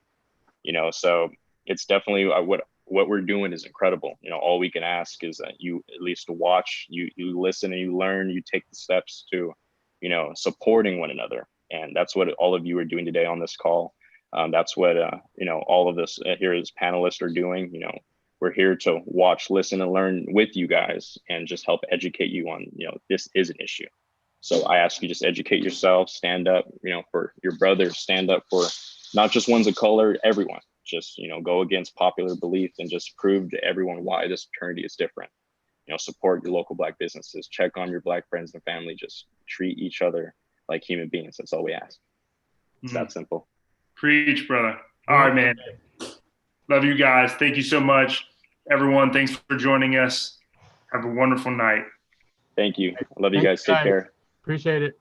So it's definitely what we're doing is incredible. All we can ask is that you at least watch, you listen, and you learn, you take the steps to, supporting one another. And that's what all of you are doing today on this call. That's what, all of us here as panelists are doing. We're here to watch, listen, and learn with you guys, and just help educate you on, this is an issue. So I ask you, just educate yourself, stand up, for your brothers, stand up for not just ones of color, everyone. Just, go against popular belief and just prove to everyone why this fraternity is different. Support your local Black businesses, check on your Black friends and family, just treat each other like human beings. That's all we ask. It's that simple. Preach, brother. All right, man. Love you guys. Thank you so much. Everyone, thanks for joining us. Have a wonderful night. Thank you. I love you Thanks, guys. Take care. Appreciate it.